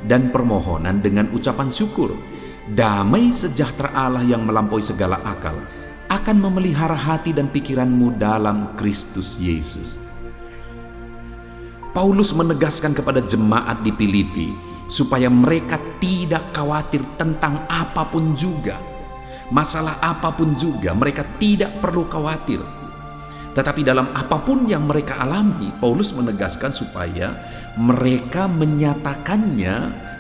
Speaker 1: dan permohonan dengan ucapan syukur. Damai sejahtera Allah yang melampaui segala akal akan memelihara hati dan pikiranmu dalam Kristus Yesus. Paulus menegaskan kepada jemaat di Filipi supaya mereka tidak khawatir tentang apapun juga. Masalah apapun juga mereka tidak perlu khawatir. Tetapi dalam apapun yang mereka alami, Paulus menegaskan supaya mereka menyatakannya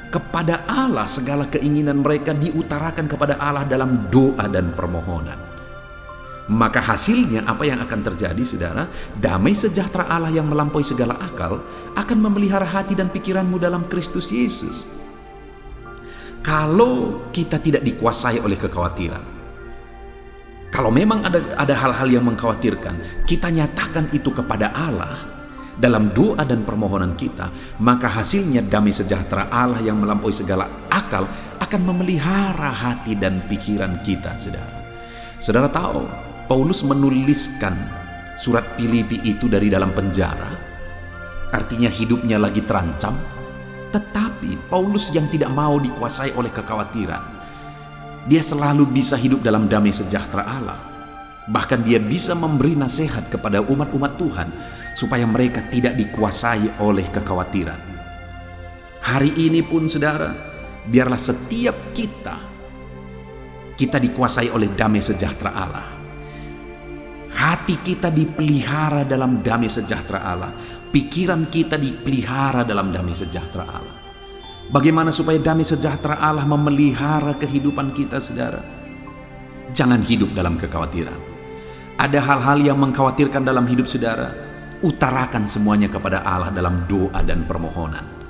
Speaker 1: kepada Allah. Segala keinginan mereka diutarakan kepada Allah dalam doa dan permohonan. Maka hasilnya apa yang akan terjadi, saudara? Damai sejahtera Allah yang melampaui segala akal akan memelihara hati dan pikiranmu dalam Kristus Yesus. Kalau kita tidak dikuasai oleh kekhawatiran, kalau memang ada hal-hal yang mengkhawatirkan, kita nyatakan itu kepada Allah dalam doa dan permohonan kita, maka hasilnya damai sejahtera Allah yang melampaui segala akal akan memelihara hati dan pikiran kita, saudara. Saudara tahu, Paulus menuliskan surat Filipi itu dari dalam penjara. Artinya hidupnya lagi terancam. Tetapi Paulus yang tidak mau dikuasai oleh kekhawatiran, dia selalu bisa hidup dalam damai sejahtera Allah. Bahkan dia bisa memberi nasihat kepada umat-umat Tuhan supaya mereka tidak dikuasai oleh kekhawatiran. Hari ini pun, saudara, biarlah setiap kita dikuasai oleh damai sejahtera Allah. Hati kita dipelihara dalam damai sejahtera Allah. Pikiran kita dipelihara dalam damai sejahtera Allah. Bagaimana supaya damai sejahtera Allah memelihara kehidupan kita, saudara? Jangan hidup dalam kekhawatiran. Ada hal-hal yang mengkhawatirkan dalam hidup saudara, utarakan semuanya kepada Allah dalam doa dan permohonan.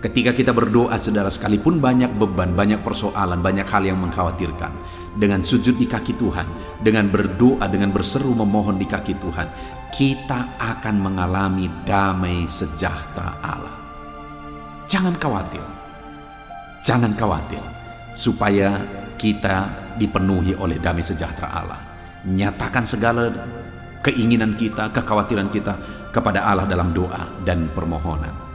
Speaker 1: Ketika kita berdoa, saudara, sekalipun banyak beban, banyak persoalan, banyak hal yang mengkhawatirkan, dengan sujud di kaki Tuhan, dengan berdoa, dengan berseru memohon di kaki Tuhan, kita akan mengalami damai sejahtera Allah. Jangan khawatir. Jangan khawatir supaya kita dipenuhi oleh damai sejahtera Allah. Nyatakan segala keinginan kita, kekhawatiran kita kepada Allah dalam doa dan permohonan.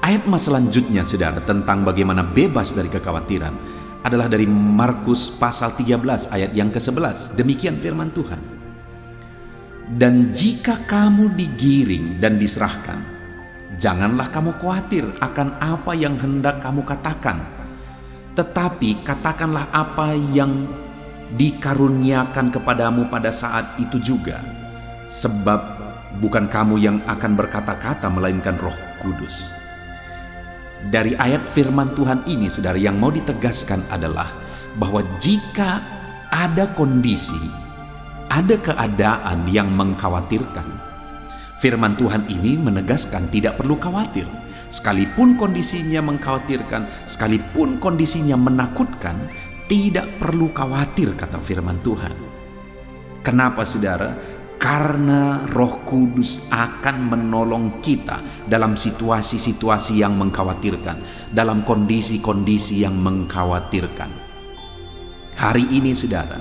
Speaker 1: Ayat emas selanjutnya, saudara, tentang bagaimana bebas dari kekhawatiran adalah dari Markus pasal 13 ayat yang ke-11. Demikian firman Tuhan. Dan jika kamu digiring dan diserahkan, janganlah kamu khawatir akan apa yang hendak kamu katakan, tetapi katakanlah apa yang dikaruniakan kepadamu pada saat itu juga, sebab bukan kamu yang akan berkata-kata melainkan Roh Kudus. Dari ayat firman Tuhan ini, saudara, yang mau ditegaskan adalah bahwa jika ada kondisi, ada keadaan yang mengkhawatirkan, firman Tuhan ini menegaskan tidak perlu khawatir. Sekalipun kondisinya mengkhawatirkan, sekalipun kondisinya menakutkan, tidak perlu khawatir, kata firman Tuhan. Kenapa, saudara? Karena Roh Kudus akan menolong kita dalam situasi-situasi yang mengkhawatirkan, dalam kondisi-kondisi yang mengkhawatirkan. Hari ini, saudara,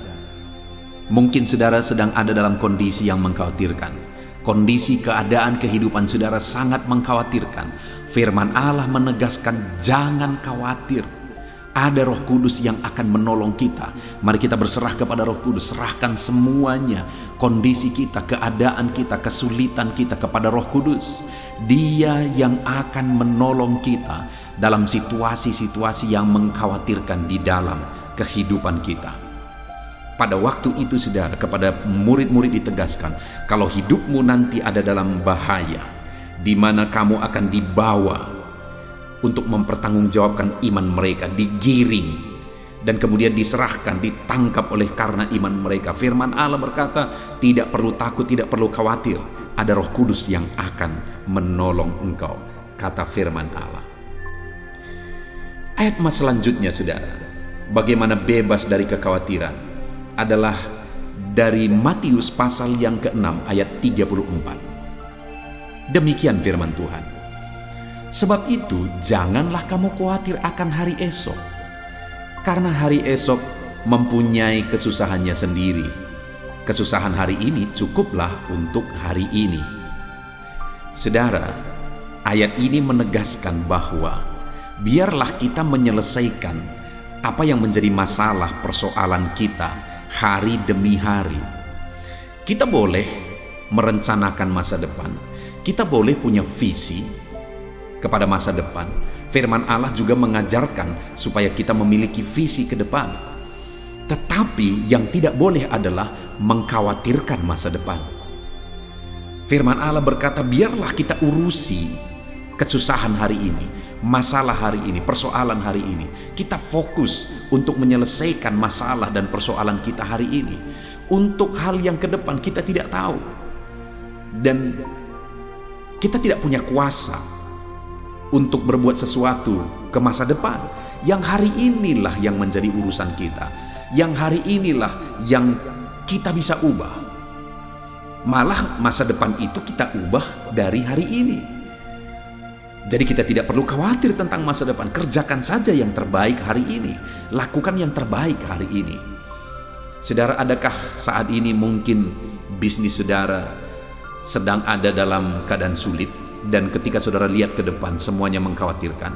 Speaker 1: mungkin saudara sedang ada dalam kondisi yang mengkhawatirkan. Kondisi keadaan kehidupan saudara sangat mengkhawatirkan. Firman Allah menegaskan jangan khawatir. Ada Roh Kudus yang akan menolong kita. Mari kita berserah kepada Roh Kudus. Serahkan semuanya, kondisi kita, keadaan kita, kesulitan kita kepada Roh Kudus. Dia yang akan menolong kita dalam situasi-situasi yang mengkhawatirkan di dalam kehidupan kita. Pada waktu itu, saudara, kepada murid-murid ditegaskan, kalau hidupmu nanti ada dalam bahaya, di mana kamu akan dibawa untuk mempertanggungjawabkan iman mereka, digiring dan kemudian diserahkan, ditangkap oleh karena iman mereka. Firman Allah berkata, tidak perlu takut, tidak perlu khawatir, ada Roh Kudus yang akan menolong engkau, kata firman Allah. Ayat mas selanjutnya, saudara, bagaimana bebas dari kekhawatiran, adalah dari Matius pasal yang ke-6 ayat 34. Demikian firman Tuhan. Sebab itu, janganlah kamu khawatir akan hari esok, karena hari esok mempunyai kesusahannya sendiri. Kesusahan hari ini cukuplah untuk hari ini. Saudara, ayat ini menegaskan bahwa biarlah kita menyelesaikan apa yang menjadi masalah persoalan kita hari demi hari. Kita boleh merencanakan masa depan, kita boleh punya visi kepada masa depan. Firman Allah juga mengajarkan supaya kita memiliki visi ke depan. Tetapi yang tidak boleh adalah mengkhawatirkan masa depan. Firman Allah berkata, biarlah kita urusi kesusahan hari ini, masalah hari ini, persoalan hari ini. Kita fokus untuk menyelesaikan masalah dan persoalan kita hari ini. Untuk hal yang ke depan kita tidak tahu. Dan kita tidak punya kuasa untuk berbuat sesuatu ke masa depan. Yang hari inilah yang menjadi urusan kita. Yang hari inilah yang kita bisa ubah. Malah masa depan itu kita ubah dari hari ini. Jadi kita tidak perlu khawatir tentang masa depan. Kerjakan saja yang terbaik hari ini. Lakukan yang terbaik hari ini. Saudara, adakah saat ini mungkin bisnis saudara sedang ada dalam keadaan sulit? Dan ketika saudara lihat ke depan, semuanya mengkhawatirkan.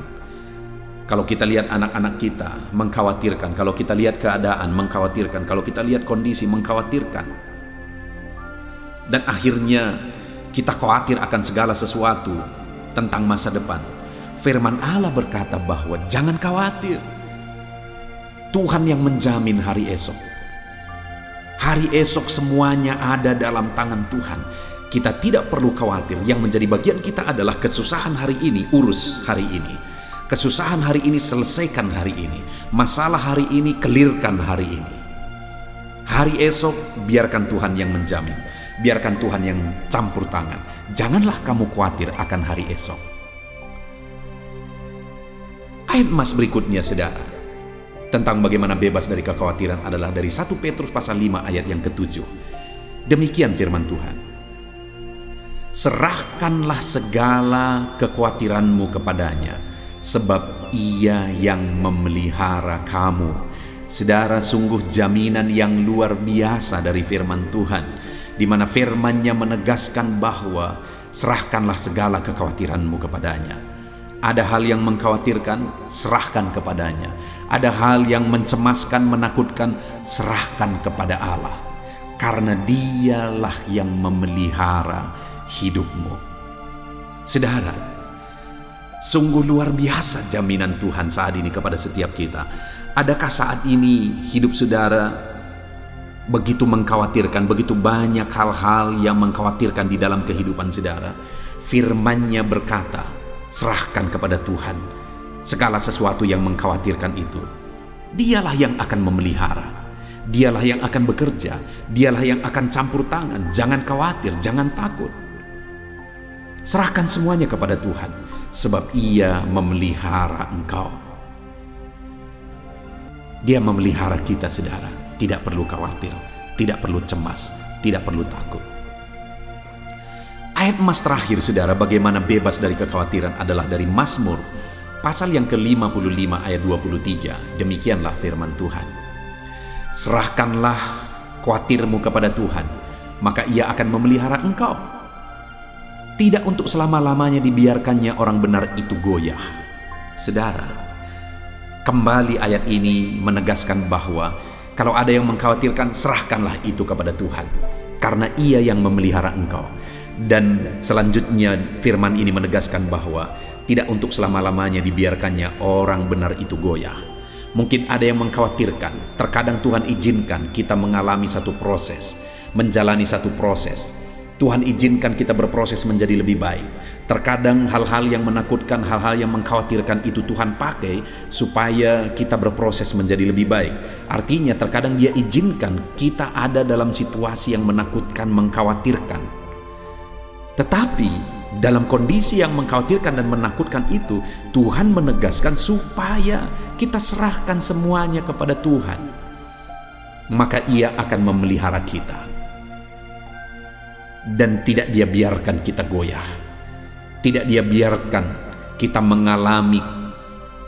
Speaker 1: Kalau kita lihat anak-anak kita, mengkhawatirkan. Kalau kita lihat keadaan, mengkhawatirkan. Kalau kita lihat kondisi, mengkhawatirkan. Dan akhirnya kita khawatir akan segala sesuatu tentang masa depan. Firman Allah berkata bahwa jangan khawatir. Tuhan yang menjamin hari esok. Hari esok semuanya ada dalam tangan Tuhan. Kita tidak perlu khawatir. Yang menjadi bagian kita adalah kesusahan hari ini, urus hari ini. Kesusahan hari ini, selesaikan hari ini. Masalah hari ini, kelirkan hari ini. Hari esok, biarkan Tuhan yang menjamin. Biarkan Tuhan yang campur tangan. Janganlah kamu khawatir akan hari esok. Ayat mas berikutnya, saudara, tentang bagaimana bebas dari kekhawatiran adalah dari 1 Petrus pasal 5 ayat yang ke-7. Demikian firman Tuhan. Serahkanlah segala kekhawatiranmu kepadanya, sebab Ia yang memelihara kamu. Saudara, sungguh jaminan yang luar biasa dari firman Tuhan, di mana firman-Nya menegaskan bahwa serahkanlah segala kekhawatiranmu kepadanya. Ada hal yang mengkhawatirkan, serahkan kepadanya. Ada hal yang mencemaskan, menakutkan, serahkan kepada Allah, karena Dialah yang memelihara hidupmu. Saudara, sungguh luar biasa jaminan Tuhan saat ini kepada setiap kita. Adakah saat ini hidup saudara begitu mengkhawatirkan, begitu banyak hal-hal yang mengkhawatirkan di dalam kehidupan saudara? Firman-Nya berkata, serahkan kepada Tuhan segala sesuatu yang mengkhawatirkan itu. Dialah yang akan memelihara, Dialah yang akan bekerja, Dialah yang akan campur tangan. Jangan khawatir, jangan takut. Serahkan semuanya kepada Tuhan, sebab Ia memelihara engkau. Dia memelihara kita, saudara. Tidak perlu khawatir, tidak perlu cemas, tidak perlu takut. Ayat emas terakhir, saudara, bagaimana bebas dari kekhawatiran adalah dari Mazmur pasal yang ke-55 ayat 23. Demikianlah firman Tuhan. Serahkanlah khawatirmu kepada Tuhan, maka Ia akan memelihara engkau. Tidak untuk selama-lamanya dibiarkannya orang benar itu goyah. Saudara, Kembali ayat ini menegaskan bahwa kalau ada yang mengkhawatirkan, serahkanlah itu kepada Tuhan, karena Ia yang memelihara engkau. Dan selanjutnya firman ini menegaskan bahwa tidak untuk selama-lamanya dibiarkannya orang benar itu goyah. Mungkin ada yang mengkhawatirkan, terkadang Tuhan izinkan kita mengalami satu proses, menjalani satu proses. Tuhan izinkan kita berproses menjadi lebih baik. Terkadang hal-hal yang menakutkan, hal-hal yang mengkhawatirkan itu Tuhan pakai supaya kita berproses menjadi lebih baik. Artinya terkadang Dia izinkan kita ada dalam situasi yang menakutkan, mengkhawatirkan. Tetapi dalam kondisi yang mengkhawatirkan dan menakutkan itu, Tuhan menegaskan supaya kita serahkan semuanya kepada Tuhan. Maka Ia akan memelihara kita. Dan tidak Dia biarkan kita goyah. Tidak Dia biarkan kita mengalami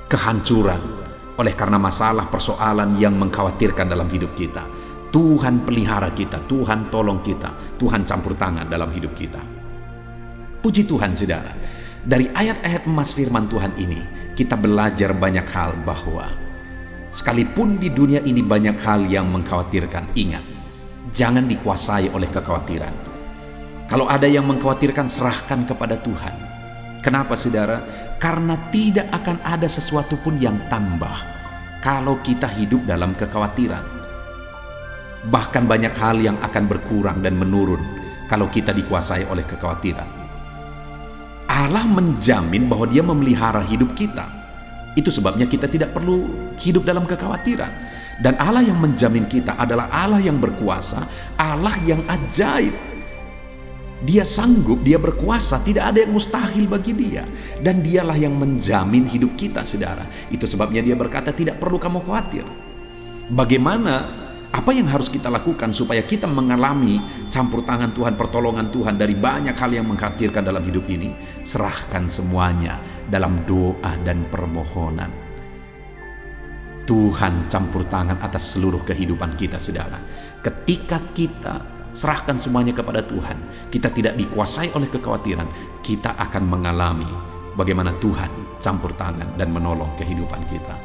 Speaker 1: kehancuran oleh karena masalah persoalan yang mengkhawatirkan dalam hidup kita. Tuhan pelihara kita, Tuhan tolong kita, Tuhan campur tangan dalam hidup kita. Puji Tuhan saudara, dari ayat-ayat emas firman Tuhan ini kita belajar banyak hal bahwa sekalipun di dunia ini banyak hal yang mengkhawatirkan, ingat, jangan dikuasai oleh kekhawatiran. Kalau ada yang mengkhawatirkan, serahkan kepada Tuhan. Kenapa saudara? Karena tidak akan ada sesuatu pun yang tambah kalau kita hidup dalam kekhawatiran. Bahkan banyak hal yang akan berkurang dan menurun kalau kita dikuasai oleh kekhawatiran. Allah menjamin bahwa Dia memelihara hidup kita. Itu sebabnya kita tidak perlu hidup dalam kekhawatiran. Dan Allah yang menjamin kita adalah Allah yang berkuasa, Allah yang ajaib. Dia sanggup, Dia berkuasa, tidak ada yang mustahil bagi Dia. Dan Dialah yang menjamin hidup kita, saudara. Itu sebabnya Dia berkata, tidak perlu kamu khawatir. Bagaimana, apa yang harus kita lakukan supaya kita mengalami campur tangan Tuhan, pertolongan Tuhan dari banyak hal yang mengkhawatirkan dalam hidup ini? Serahkan semuanya dalam doa dan permohonan. Tuhan campur tangan atas seluruh kehidupan kita, saudara. Ketika kita serahkan semuanya kepada Tuhan, kita tidak dikuasai oleh kekhawatiran, kita akan mengalami bagaimana Tuhan campur tangan dan menolong kehidupan kita.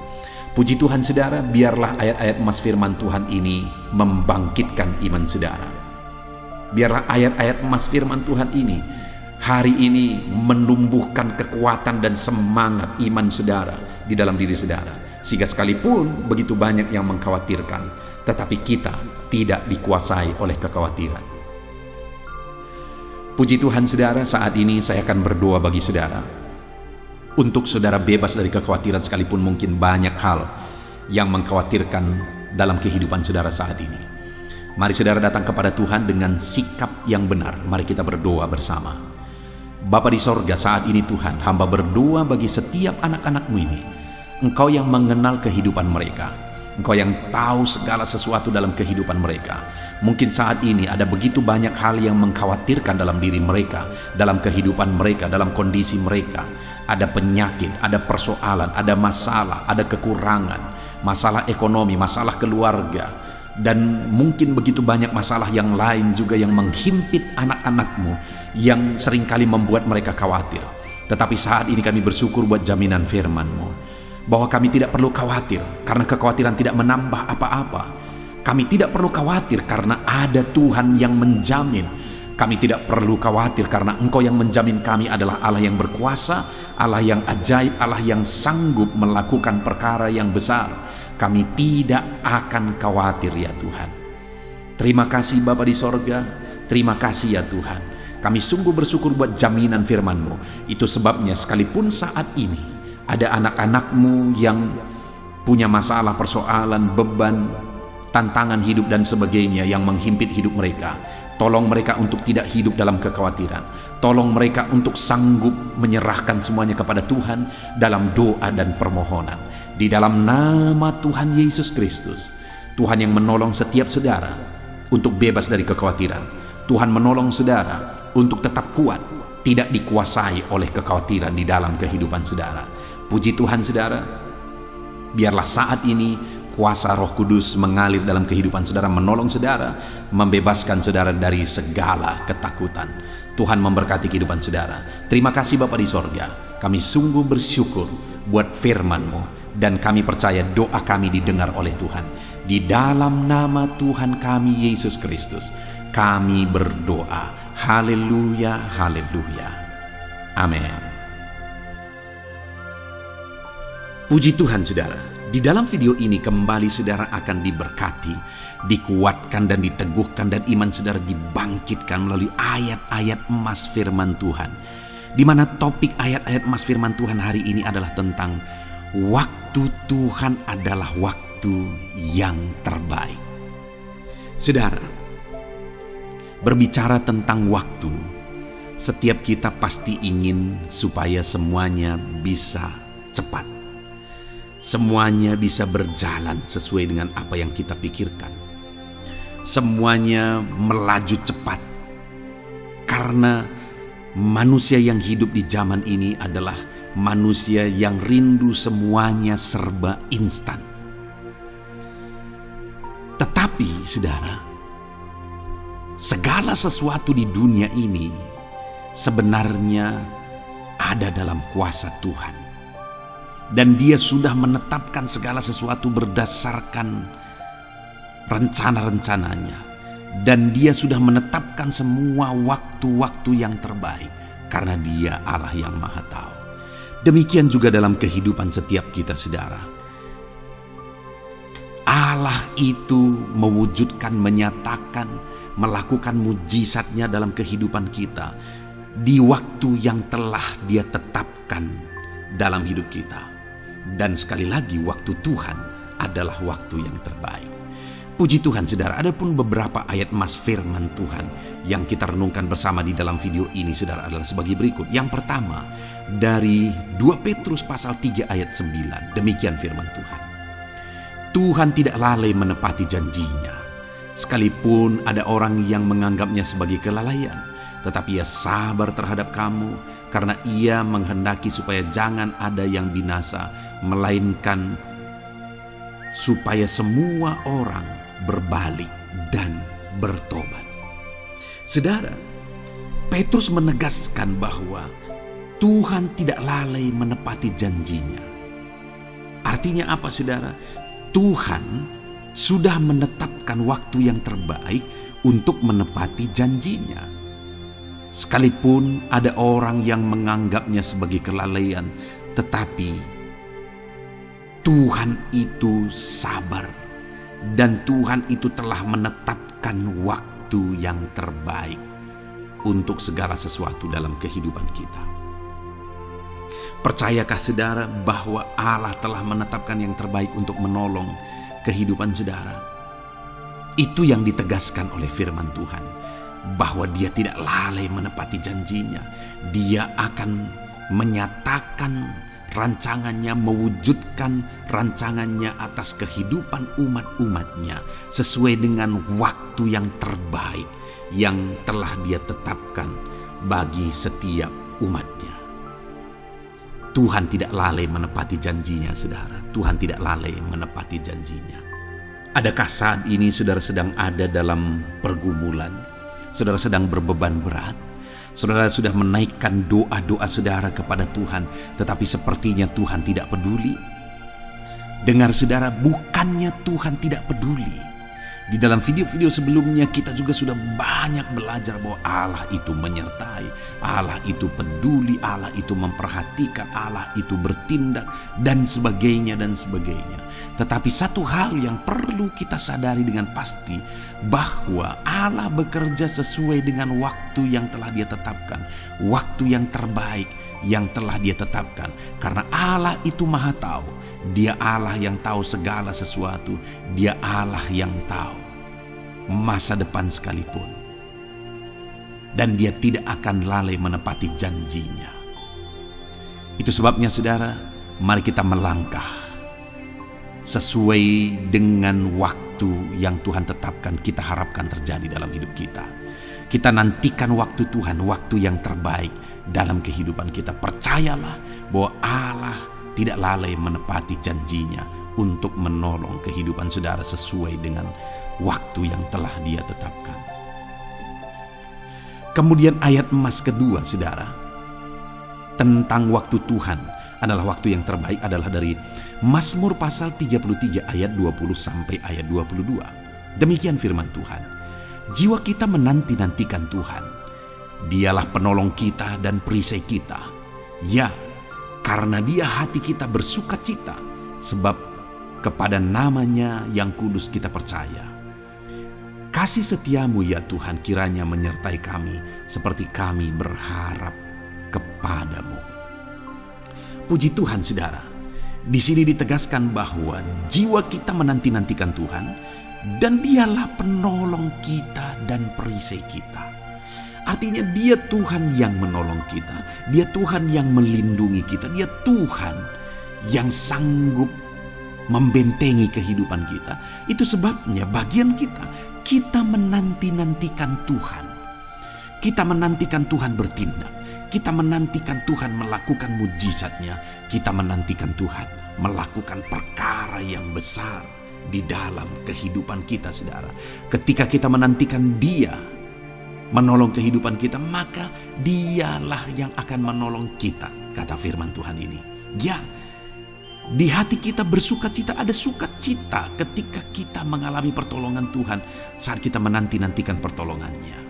Speaker 1: Puji Tuhan saudara, biarlah ayat-ayat emas firman Tuhan ini membangkitkan iman saudara. Biarlah ayat-ayat emas firman Tuhan ini hari ini menumbuhkan kekuatan dan semangat iman saudara di dalam diri saudara. Sehingga sekalipun begitu banyak yang mengkhawatirkan, tetapi kita tidak dikuasai oleh kekhawatiran. Puji Tuhan saudara, saat ini saya akan berdoa bagi saudara, untuk saudara bebas dari kekhawatiran sekalipun mungkin banyak hal yang mengkhawatirkan dalam kehidupan saudara saat ini. Mari saudara datang kepada Tuhan dengan sikap yang benar. Mari kita berdoa bersama. Bapa di sorga, saat ini Tuhan, hamba berdoa bagi setiap anak-anak-Mu ini. Engkau yang mengenal kehidupan mereka, Engkau yang tahu segala sesuatu dalam kehidupan mereka. Mungkin saat ini ada begitu banyak hal yang mengkhawatirkan dalam diri mereka, dalam kehidupan mereka, dalam kondisi mereka. Ada penyakit, ada persoalan, ada masalah, ada kekurangan, masalah ekonomi, masalah keluarga, dan mungkin begitu banyak masalah yang lain juga yang menghimpit anak-anak-Mu, yang seringkali membuat mereka khawatir. Tetapi saat ini kami bersyukur buat jaminan firman-Mu, bahwa kami tidak perlu khawatir karena kekhawatiran tidak menambah apa-apa. Kami tidak perlu khawatir karena ada Tuhan yang menjamin. Kami tidak perlu khawatir karena Engkau yang menjamin kami adalah Allah yang berkuasa, Allah yang ajaib, Allah yang sanggup melakukan perkara yang besar. Kami tidak akan khawatir ya Tuhan. Terima kasih Bapa di sorga, terima kasih ya Tuhan. Kami sungguh bersyukur buat jaminan firman-Mu. Itu sebabnya sekalipun saat ini ada anak-anak-Mu yang punya masalah, persoalan, beban, tantangan hidup dan sebagainya yang menghimpit hidup mereka, tolong mereka untuk tidak hidup dalam kekhawatiran. Tolong mereka untuk sanggup menyerahkan semuanya kepada Tuhan dalam doa dan permohonan. Di dalam nama Tuhan Yesus Kristus, Tuhan yang menolong setiap saudara untuk bebas dari kekhawatiran. Tuhan menolong saudara untuk tetap kuat, tidak dikuasai oleh kekhawatiran di dalam kehidupan saudara. Puji Tuhan saudara, biarlah saat ini kuasa Roh Kudus mengalir dalam kehidupan saudara, menolong saudara, membebaskan saudara dari segala ketakutan. Tuhan memberkati kehidupan saudara. Terima kasih Bapa di sorga, kami sungguh bersyukur buat firman-Mu. dan kami percaya doa kami didengar oleh Tuhan. Di dalam nama Tuhan kami Yesus Kristus, kami berdoa. Haleluya, haleluya. Amin. Puji Tuhan saudara, di dalam video ini kembali saudara akan diberkati, dikuatkan dan diteguhkan, dan iman saudara dibangkitkan melalui ayat-ayat emas firman Tuhan. Di mana topik ayat-ayat emas firman Tuhan hari ini adalah tentang waktu Tuhan adalah waktu yang terbaik. Saudara, berbicara tentang waktu, setiap kita pasti ingin supaya semuanya bisa cepat. Semuanya bisa berjalan sesuai dengan apa yang kita pikirkan. Semuanya melaju cepat. Karena manusia yang hidup di zaman ini adalah manusia yang rindu semuanya serba instan. Tetapi saudara, segala sesuatu di dunia ini sebenarnya ada dalam kuasa Tuhan. Dan Dia sudah menetapkan segala sesuatu berdasarkan rencana-rencananya. Dan Dia sudah menetapkan semua waktu-waktu yang terbaik, karena Dia Allah yang Maha Tahu. Demikian juga dalam kehidupan setiap kita saudara. Allah itu mewujudkan, menyatakan, melakukan mujizatnya dalam kehidupan kita di waktu yang telah Dia tetapkan dalam hidup kita. Dan sekali lagi, waktu Tuhan adalah waktu yang terbaik. Puji Tuhan saudara, ada pun beberapa ayat emas firman Tuhan yang kita renungkan bersama di dalam video ini saudara adalah sebagai berikut. Yang pertama, dari 2 Petrus pasal 3 ayat 9. Demikian firman Tuhan. Tuhan tidak lalai menepati janjinya, sekalipun ada orang yang menganggapnya sebagai kelalaian, tetapi Ia sabar terhadap kamu, karena Ia menghendaki supaya jangan ada yang binasa, melainkan supaya semua orang berbalik dan bertobat. Saudara, Petrus menegaskan bahwa Tuhan tidak lalai menepati janjinya. Artinya apa saudara? Tuhan sudah menetapkan waktu yang terbaik untuk menepati janjinya. Sekalipun ada orang yang menganggapnya sebagai kelalaian, tetapi Tuhan itu sabar. Dan Tuhan itu telah menetapkan waktu yang terbaik untuk segala sesuatu dalam kehidupan kita. Percayakah saudara bahwa Allah telah menetapkan yang terbaik untuk menolong kehidupan saudara? Itu yang ditegaskan oleh firman Tuhan, bahwa Dia tidak lalai menepati janjinya. Dia akan menyatakan rancangannya, mewujudkan rancangannya atas kehidupan umat-umatnya sesuai dengan waktu yang terbaik yang telah Dia tetapkan bagi setiap umatnya. Tuhan tidak lalai menepati janjinya saudara. Tuhan tidak lalai menepati janjinya. Adakah saat ini saudara sedang ada dalam pergumulan? Saudara sedang berbeban berat? Saudara sudah menaikkan doa-doa saudara kepada Tuhan, tetapi sepertinya Tuhan tidak peduli. Dengar saudara, bukannya Tuhan tidak peduli. Di dalam video-video sebelumnya kita juga sudah banyak belajar bahwa Allah itu menyertai, Allah itu peduli, Allah itu memperhatikan, Allah itu bertindak, dan sebagainya dan sebagainya. Tetapi satu hal yang perlu kita sadari dengan pasti, bahwa Allah bekerja sesuai dengan waktu yang telah Dia tetapkan, waktu yang terbaik yang telah Dia tetapkan. Karena Allah itu Maha Tahu, Dia Allah yang tahu segala sesuatu, Dia Allah yang tahu masa depan sekalipun, dan Dia tidak akan lalai menepati janjinya. Itu sebabnya saudara, mari kita melangkah sesuai dengan waktu yang Tuhan tetapkan, kita harapkan terjadi dalam hidup kita. Kita nantikan waktu Tuhan, waktu yang terbaik dalam kehidupan kita. Percayalah bahwa Allah tidak lalai menepati janjinya untuk menolong kehidupan saudara sesuai dengan waktu yang telah Dia tetapkan. Kemudian ayat emas kedua saudara, tentang waktu Tuhan adalah waktu yang terbaik adalah dari Mazmur pasal 33 ayat 20 sampai ayat 22. Demikian firman Tuhan. Jiwa kita menanti-nantikan Tuhan. Dialah penolong kita dan perisai kita. Ya, karena Dia hati kita bersukacita, sebab kepada nama-Nya yang kudus kita percaya. Kasih setiamu ya Tuhan kiranya menyertai kami seperti kami berharap kepadamu. Puji Tuhan saudara, di sini ditegaskan bahwa jiwa kita menanti-nantikan Tuhan dan Dialah penolong kita dan perisai kita. Artinya Dia Tuhan yang menolong kita, Dia Tuhan yang melindungi kita, Dia Tuhan yang sanggup membentengi kehidupan kita. Itu sebabnya bagian kita menanti-nantikan Tuhan. Kita menantikan Tuhan bertindak. Kita menantikan Tuhan melakukan mujizat-Nya. Kita menantikan Tuhan melakukan perkara yang besar di dalam kehidupan kita, saudara. Ketika kita menantikan Dia menolong kehidupan kita, maka Dialah yang akan menolong kita, kata firman Tuhan ini. Ya, di hati kita bersukacita, ada sukacita ketika kita mengalami pertolongan Tuhan saat kita menanti-nantikan pertolongannya.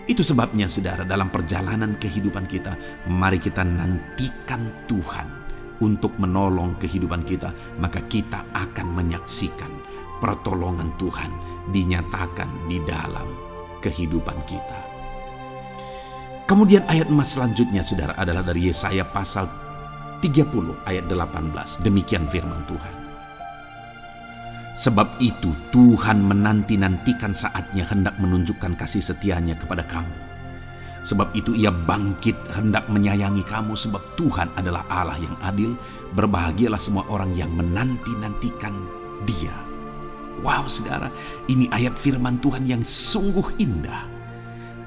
Speaker 1: Itu sebabnya saudara, dalam perjalanan kehidupan kita, mari kita nantikan Tuhan untuk menolong kehidupan kita, maka kita akan menyaksikan pertolongan Tuhan dinyatakan di dalam kehidupan kita. Kemudian ayat emas selanjutnya saudara adalah dari Yesaya pasal 30 ayat 18. Demikian firman Tuhan. Sebab itu Tuhan menanti-nantikan saatnya hendak menunjukkan kasih setia-Nya kepada kamu. Sebab itu Ia bangkit hendak menyayangi kamu, sebab Tuhan adalah Allah yang adil. Berbahagialah semua orang yang menanti-nantikan Dia. Wow saudara, ini ayat firman Tuhan yang sungguh indah.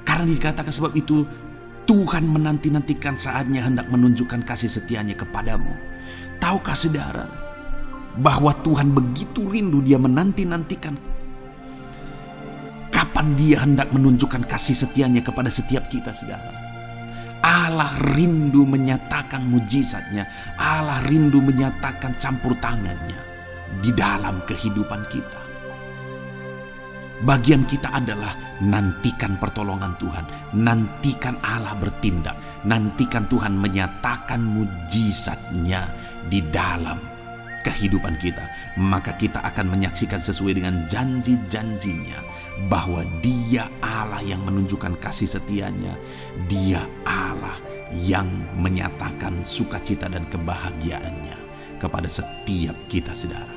Speaker 1: Karena dikatakan sebab itu Tuhan menanti-nantikan saatnya hendak menunjukkan kasih setia-Nya kepadamu. Tahukah saudara bahwa Tuhan begitu rindu, Dia menanti-nantikan kapan Dia hendak menunjukkan kasih setia-Nya kepada setiap kita, saudara. Allah rindu menyatakan mujizat-Nya. Allah rindu menyatakan campur tangan-Nya di dalam kehidupan kita. Bagian kita adalah nantikan pertolongan Tuhan, nantikan Allah bertindak, nantikan Tuhan menyatakan mujizat-Nya di dalam kehidupan kita. Maka kita akan menyaksikan sesuai dengan janji-janjinya bahwa Dia Allah yang menunjukkan kasih setia-Nya, Dia Allah yang menyatakan sukacita dan kebahagiaannya kepada setiap kita, saudara.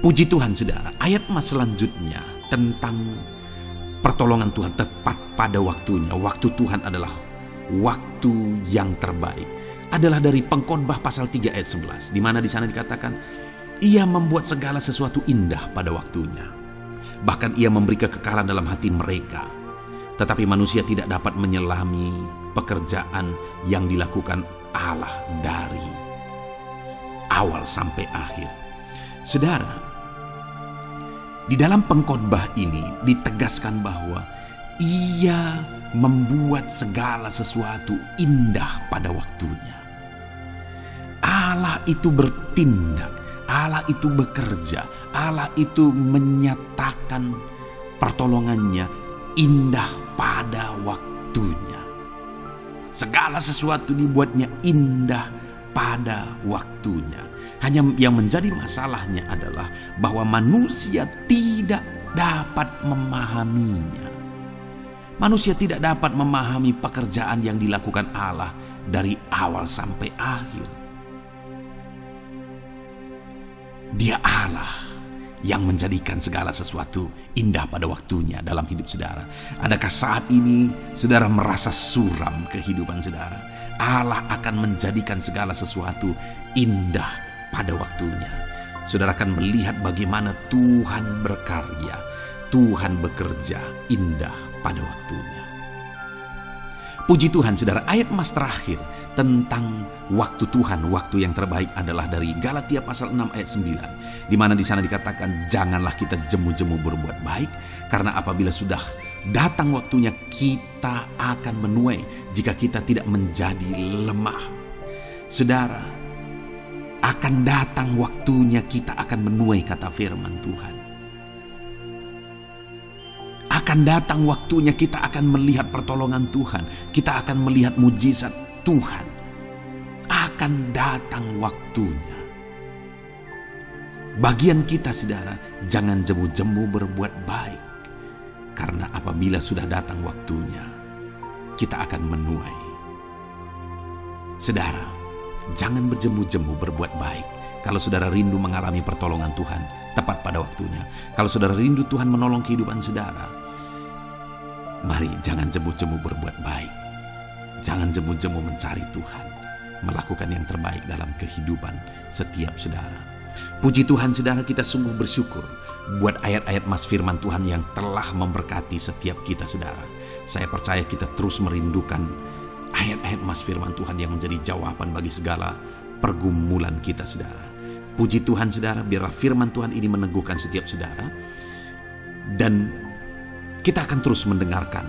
Speaker 1: Puji Tuhan, saudara. Ayat emas selanjutnya tentang pertolongan Tuhan tepat pada waktunya. Waktu Tuhan adalah waktu yang terbaik. Adalah dari Pengkhotbah pasal 3 ayat 11, di mana di sana dikatakan, Ia membuat segala sesuatu indah pada waktunya. Bahkan Ia memberi kekekalan dalam hati mereka. Tetapi manusia tidak dapat menyelami pekerjaan yang dilakukan Allah dari awal sampai akhir. Saudara, di dalam pengkhotbah ini ditegaskan bahwa Ia membuat segala sesuatu indah pada waktunya. Allah itu bertindak, Allah itu bekerja, Allah itu menyatakan pertolongannya indah pada waktunya. Segala sesuatu dibuatnya indah pada waktunya. Hanya yang menjadi masalahnya adalah bahwa manusia tidak dapat memahaminya. Manusia tidak dapat memahami pekerjaan yang dilakukan Allah dari awal sampai akhir. Dia Allah yang menjadikan segala sesuatu indah pada waktunya dalam hidup saudara. Adakah saat ini saudara merasa suram kehidupan saudara? Allah akan menjadikan segala sesuatu indah pada waktunya. Saudara akan melihat bagaimana Tuhan berkarya, Tuhan bekerja indah pada waktunya. Puji Tuhan, saudara. Ayat emas terakhir tentang waktu Tuhan, waktu yang terbaik adalah dari Galatia pasal 6 ayat 9, di mana di sana dikatakan, janganlah kita jemu-jemu berbuat baik, karena apabila sudah datang waktunya kita akan menuai jika kita tidak menjadi lemah. Saudara, akan datang waktunya kita akan menuai kata firman Tuhan. Akan datang waktunya kita akan melihat pertolongan Tuhan. Kita akan melihat mujizat Tuhan. Akan datang waktunya. Bagian kita, saudara, jangan jemu-jemu berbuat baik. Karena apabila sudah datang waktunya, kita akan menuai. Saudara, jangan berjemu-jemu berbuat baik. Kalau saudara rindu mengalami pertolongan Tuhan tepat pada waktunya. Kalau saudara rindu Tuhan menolong kehidupan saudara, mari jangan jemu-jemu berbuat baik. Jangan jemu-jemu mencari Tuhan, melakukan yang terbaik dalam kehidupan setiap saudara. Puji Tuhan, saudara, kita sungguh bersyukur buat ayat-ayat mas firman Tuhan yang telah memberkati setiap kita, saudara. Saya percaya kita terus merindukan ayat-ayat mas firman Tuhan yang menjadi jawaban bagi segala pergumulan kita, saudara. Puji Tuhan, saudara, biarlah firman Tuhan ini meneguhkan setiap saudara. Dan kita akan terus mendengarkan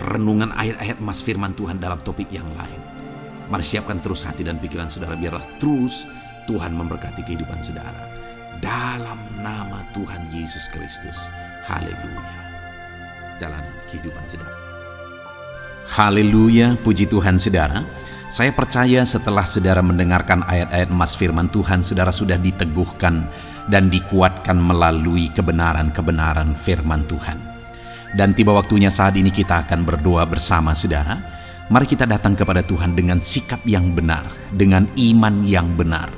Speaker 1: renungan ayat-ayat mas firman Tuhan dalam topik yang lain. Mari siapkan terus hati dan pikiran saudara, biarlah terus Tuhan memberkati kehidupan saudara. Dalam nama Tuhan Yesus Kristus. Haleluya. Jalanan kehidupan saudara. Haleluya, puji Tuhan saudara. Saya percaya setelah saudara mendengarkan ayat-ayat mas firman Tuhan, saudara sudah diteguhkan dan dikuatkan melalui kebenaran-kebenaran firman Tuhan. Dan tiba waktunya saat ini kita akan berdoa bersama saudara. Mari kita datang kepada Tuhan dengan sikap yang benar, dengan iman yang benar.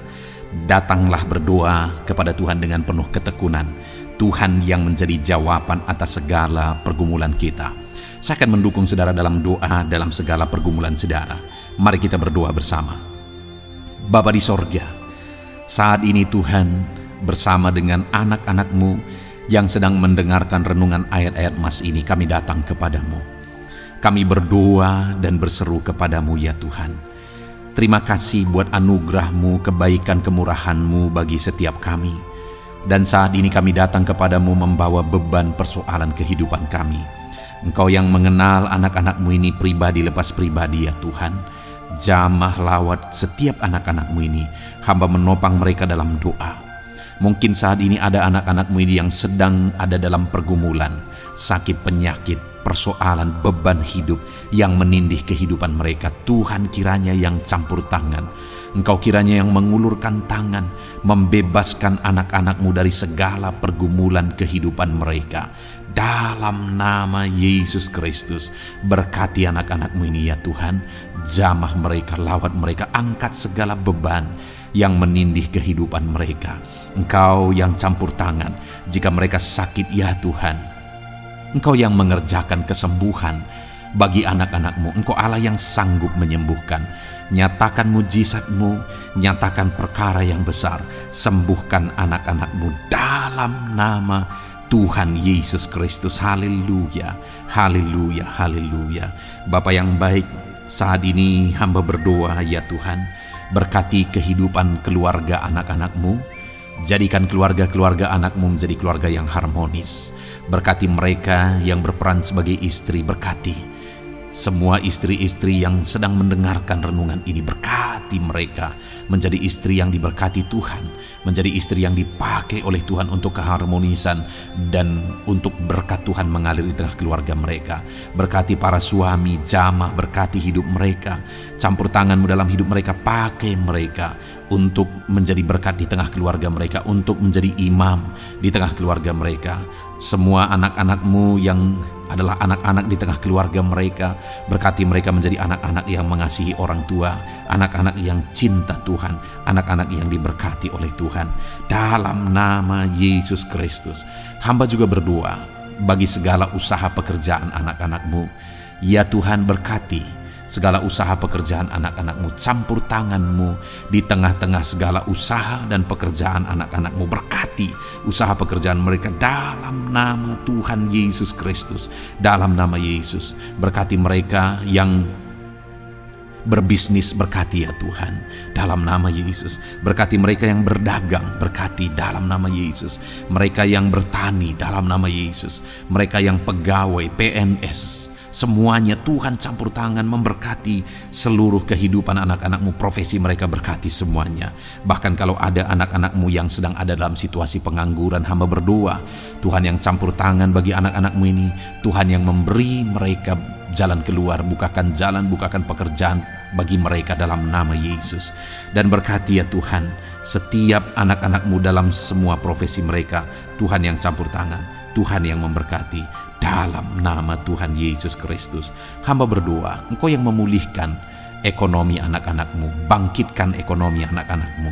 Speaker 1: Datanglah berdoa kepada Tuhan dengan penuh ketekunan. Tuhan yang menjadi jawaban atas segala pergumulan kita. Saya akan mendukung saudara dalam doa dalam segala pergumulan saudara. Mari kita berdoa bersama. Bapa di sorga, saat ini Tuhan bersama dengan anak-anak-Mu yang sedang mendengarkan renungan ayat-ayat mas ini, kami datang kepadamu. Kami berdoa dan berseru kepadamu ya Tuhan. Terima kasih buat anugerah-Mu, kebaikan kemurahan-Mu bagi setiap kami. Dan saat ini kami datang kepadamu membawa beban persoalan kehidupan kami. Engkau yang mengenal anak-anak-Mu ini pribadi lepas pribadi ya Tuhan. Jamah lawat setiap anak-anak-Mu ini. Hamba menopang mereka dalam doa. Mungkin saat ini ada anak-anak-Mu ini yang sedang ada dalam pergumulan, sakit penyakit, persoalan beban hidup yang menindih kehidupan mereka. Tuhan kiranya yang campur tangan. Engkau kiranya yang mengulurkan tangan, membebaskan anak-anak-Mu dari segala pergumulan kehidupan mereka. Dalam nama Yesus Kristus, berkati anak-anak-Mu ini ya Tuhan. Jamah mereka, lawat mereka, angkat segala beban yang menindih kehidupan mereka. Engkau yang campur tangan jika mereka sakit ya Tuhan. Engkau yang mengerjakan kesembuhan bagi anak-anak-Mu. Engkau Allah yang sanggup menyembuhkan. Nyatakan mujizat-Mu, nyatakan perkara yang besar. Sembuhkan anak-anak-Mu dalam nama Tuhan Yesus Kristus. Haleluya, haleluya, haleluya. Bapa yang baik, saat ini hamba berdoa ya Tuhan. Berkati kehidupan keluarga anak-anak-Mu. Jadikan keluarga-keluarga anak-Mu menjadi keluarga yang harmonis. Berkati mereka yang berperan sebagai istri. Berkati semua istri-istri yang sedang mendengarkan renungan ini. Berkati mereka menjadi istri yang diberkati Tuhan, menjadi istri yang dipakai oleh Tuhan untuk keharmonisan dan untuk berkat Tuhan mengalir di tengah keluarga mereka. Berkati para suami, jamah, berkati hidup mereka. Campur tangan-Mu dalam hidup mereka, pakai mereka untuk menjadi berkat di tengah keluarga mereka, untuk menjadi imam di tengah keluarga mereka. Semua anak-anak-Mu yang adalah anak-anak di tengah keluarga mereka, berkati mereka menjadi anak-anak yang mengasihi orang tua, anak-anak yang cinta Tuhan, anak-anak yang diberkati oleh Tuhan. Dalam nama Yesus Kristus, hamba juga berdoa bagi segala usaha pekerjaan anak-anak-Mu. Ya Tuhan, berkati segala usaha pekerjaan anak-anak-Mu, campur tangan-Mu di tengah-tengah segala usaha dan pekerjaan anak-anak-Mu. Berkati usaha pekerjaan mereka dalam nama Tuhan Yesus Kristus. Dalam nama Yesus, berkati mereka yang berbisnis, berkati ya Tuhan, dalam nama Yesus. Berkati mereka yang berdagang, berkati dalam nama Yesus. Mereka yang bertani, dalam nama Yesus. Mereka yang pegawai, PNS, Semuanya Tuhan campur tangan memberkati seluruh kehidupan anak-anak-Mu, profesi mereka berkati semuanya. Bahkan kalau ada anak-anak-Mu yang sedang ada dalam situasi pengangguran, hamba berdoa, Tuhan yang campur tangan bagi anak-anak-Mu ini, Tuhan yang memberi mereka jalan keluar, bukakan jalan, bukakan pekerjaan bagi mereka dalam nama Yesus. Dan berkati ya Tuhan, setiap anak-anak-Mu dalam semua profesi mereka, Tuhan yang campur tangan, Tuhan yang memberkati. Dalam nama Tuhan Yesus Kristus, hamba berdoa, Engkau yang memulihkan ekonomi anak-anak-Mu, bangkitkan ekonomi anak-anak-Mu.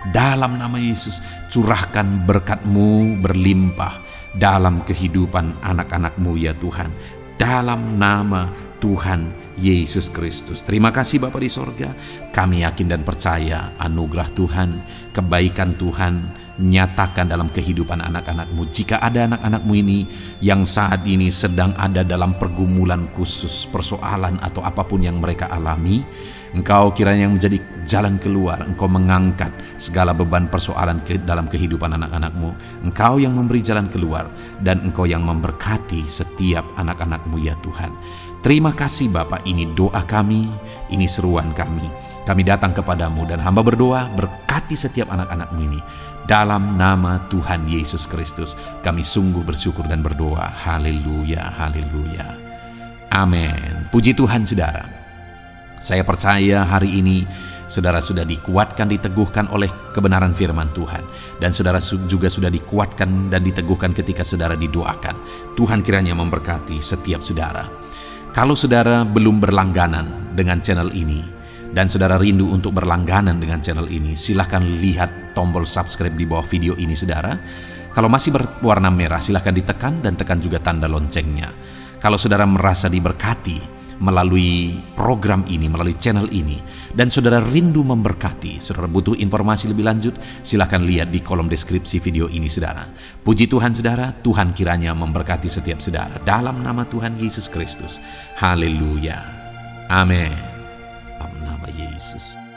Speaker 1: Dalam nama Yesus, curahkan berkat-Mu berlimpah dalam kehidupan anak-anak-Mu ya Tuhan. Dalam nama Tuhan Yesus Kristus. Terima kasih Bapa di sorga. Kami yakin dan percaya anugerah Tuhan, kebaikan Tuhan nyatakan dalam kehidupan anak-anak-Mu. Jika ada anak-anak-Mu ini yang saat ini sedang ada dalam pergumulan khusus, persoalan atau apapun yang mereka alami, Engkau kiranya yang menjadi jalan keluar. Engkau mengangkat segala beban persoalan dalam kehidupan anak-anak-Mu. Engkau yang memberi jalan keluar, dan Engkau yang memberkati setiap anak-anak-Mu ya Tuhan. Terima kasih Bapa, ini doa kami, ini seruan kami. Kami datang kepadamu dan hamba berdoa, berkati setiap anak-anak-Mu ini. Dalam nama Tuhan Yesus Kristus, kami sungguh bersyukur dan berdoa. Haleluya, haleluya. Amin. Puji Tuhan saudara. Saya percaya hari ini saudara sudah dikuatkan, diteguhkan oleh kebenaran firman Tuhan. Dan saudara juga sudah dikuatkan dan diteguhkan ketika saudara didoakan. Tuhan kiranya memberkati setiap saudara. Kalau saudara belum berlangganan dengan channel ini, dan saudara rindu untuk berlangganan dengan channel ini, silahkan lihat tombol subscribe di bawah video ini saudara. Kalau masih berwarna merah, silahkan ditekan dan tekan juga tanda loncengnya. Kalau saudara merasa diberkati melalui program ini, melalui channel ini, dan saudara rindu memberkati, saudara butuh informasi lebih lanjut, silakan lihat di kolom deskripsi video ini saudara. Puji Tuhan saudara, Tuhan kiranya memberkati setiap saudara dalam nama Tuhan Yesus Kristus. Haleluya. Amin. Dalam nama Yesus.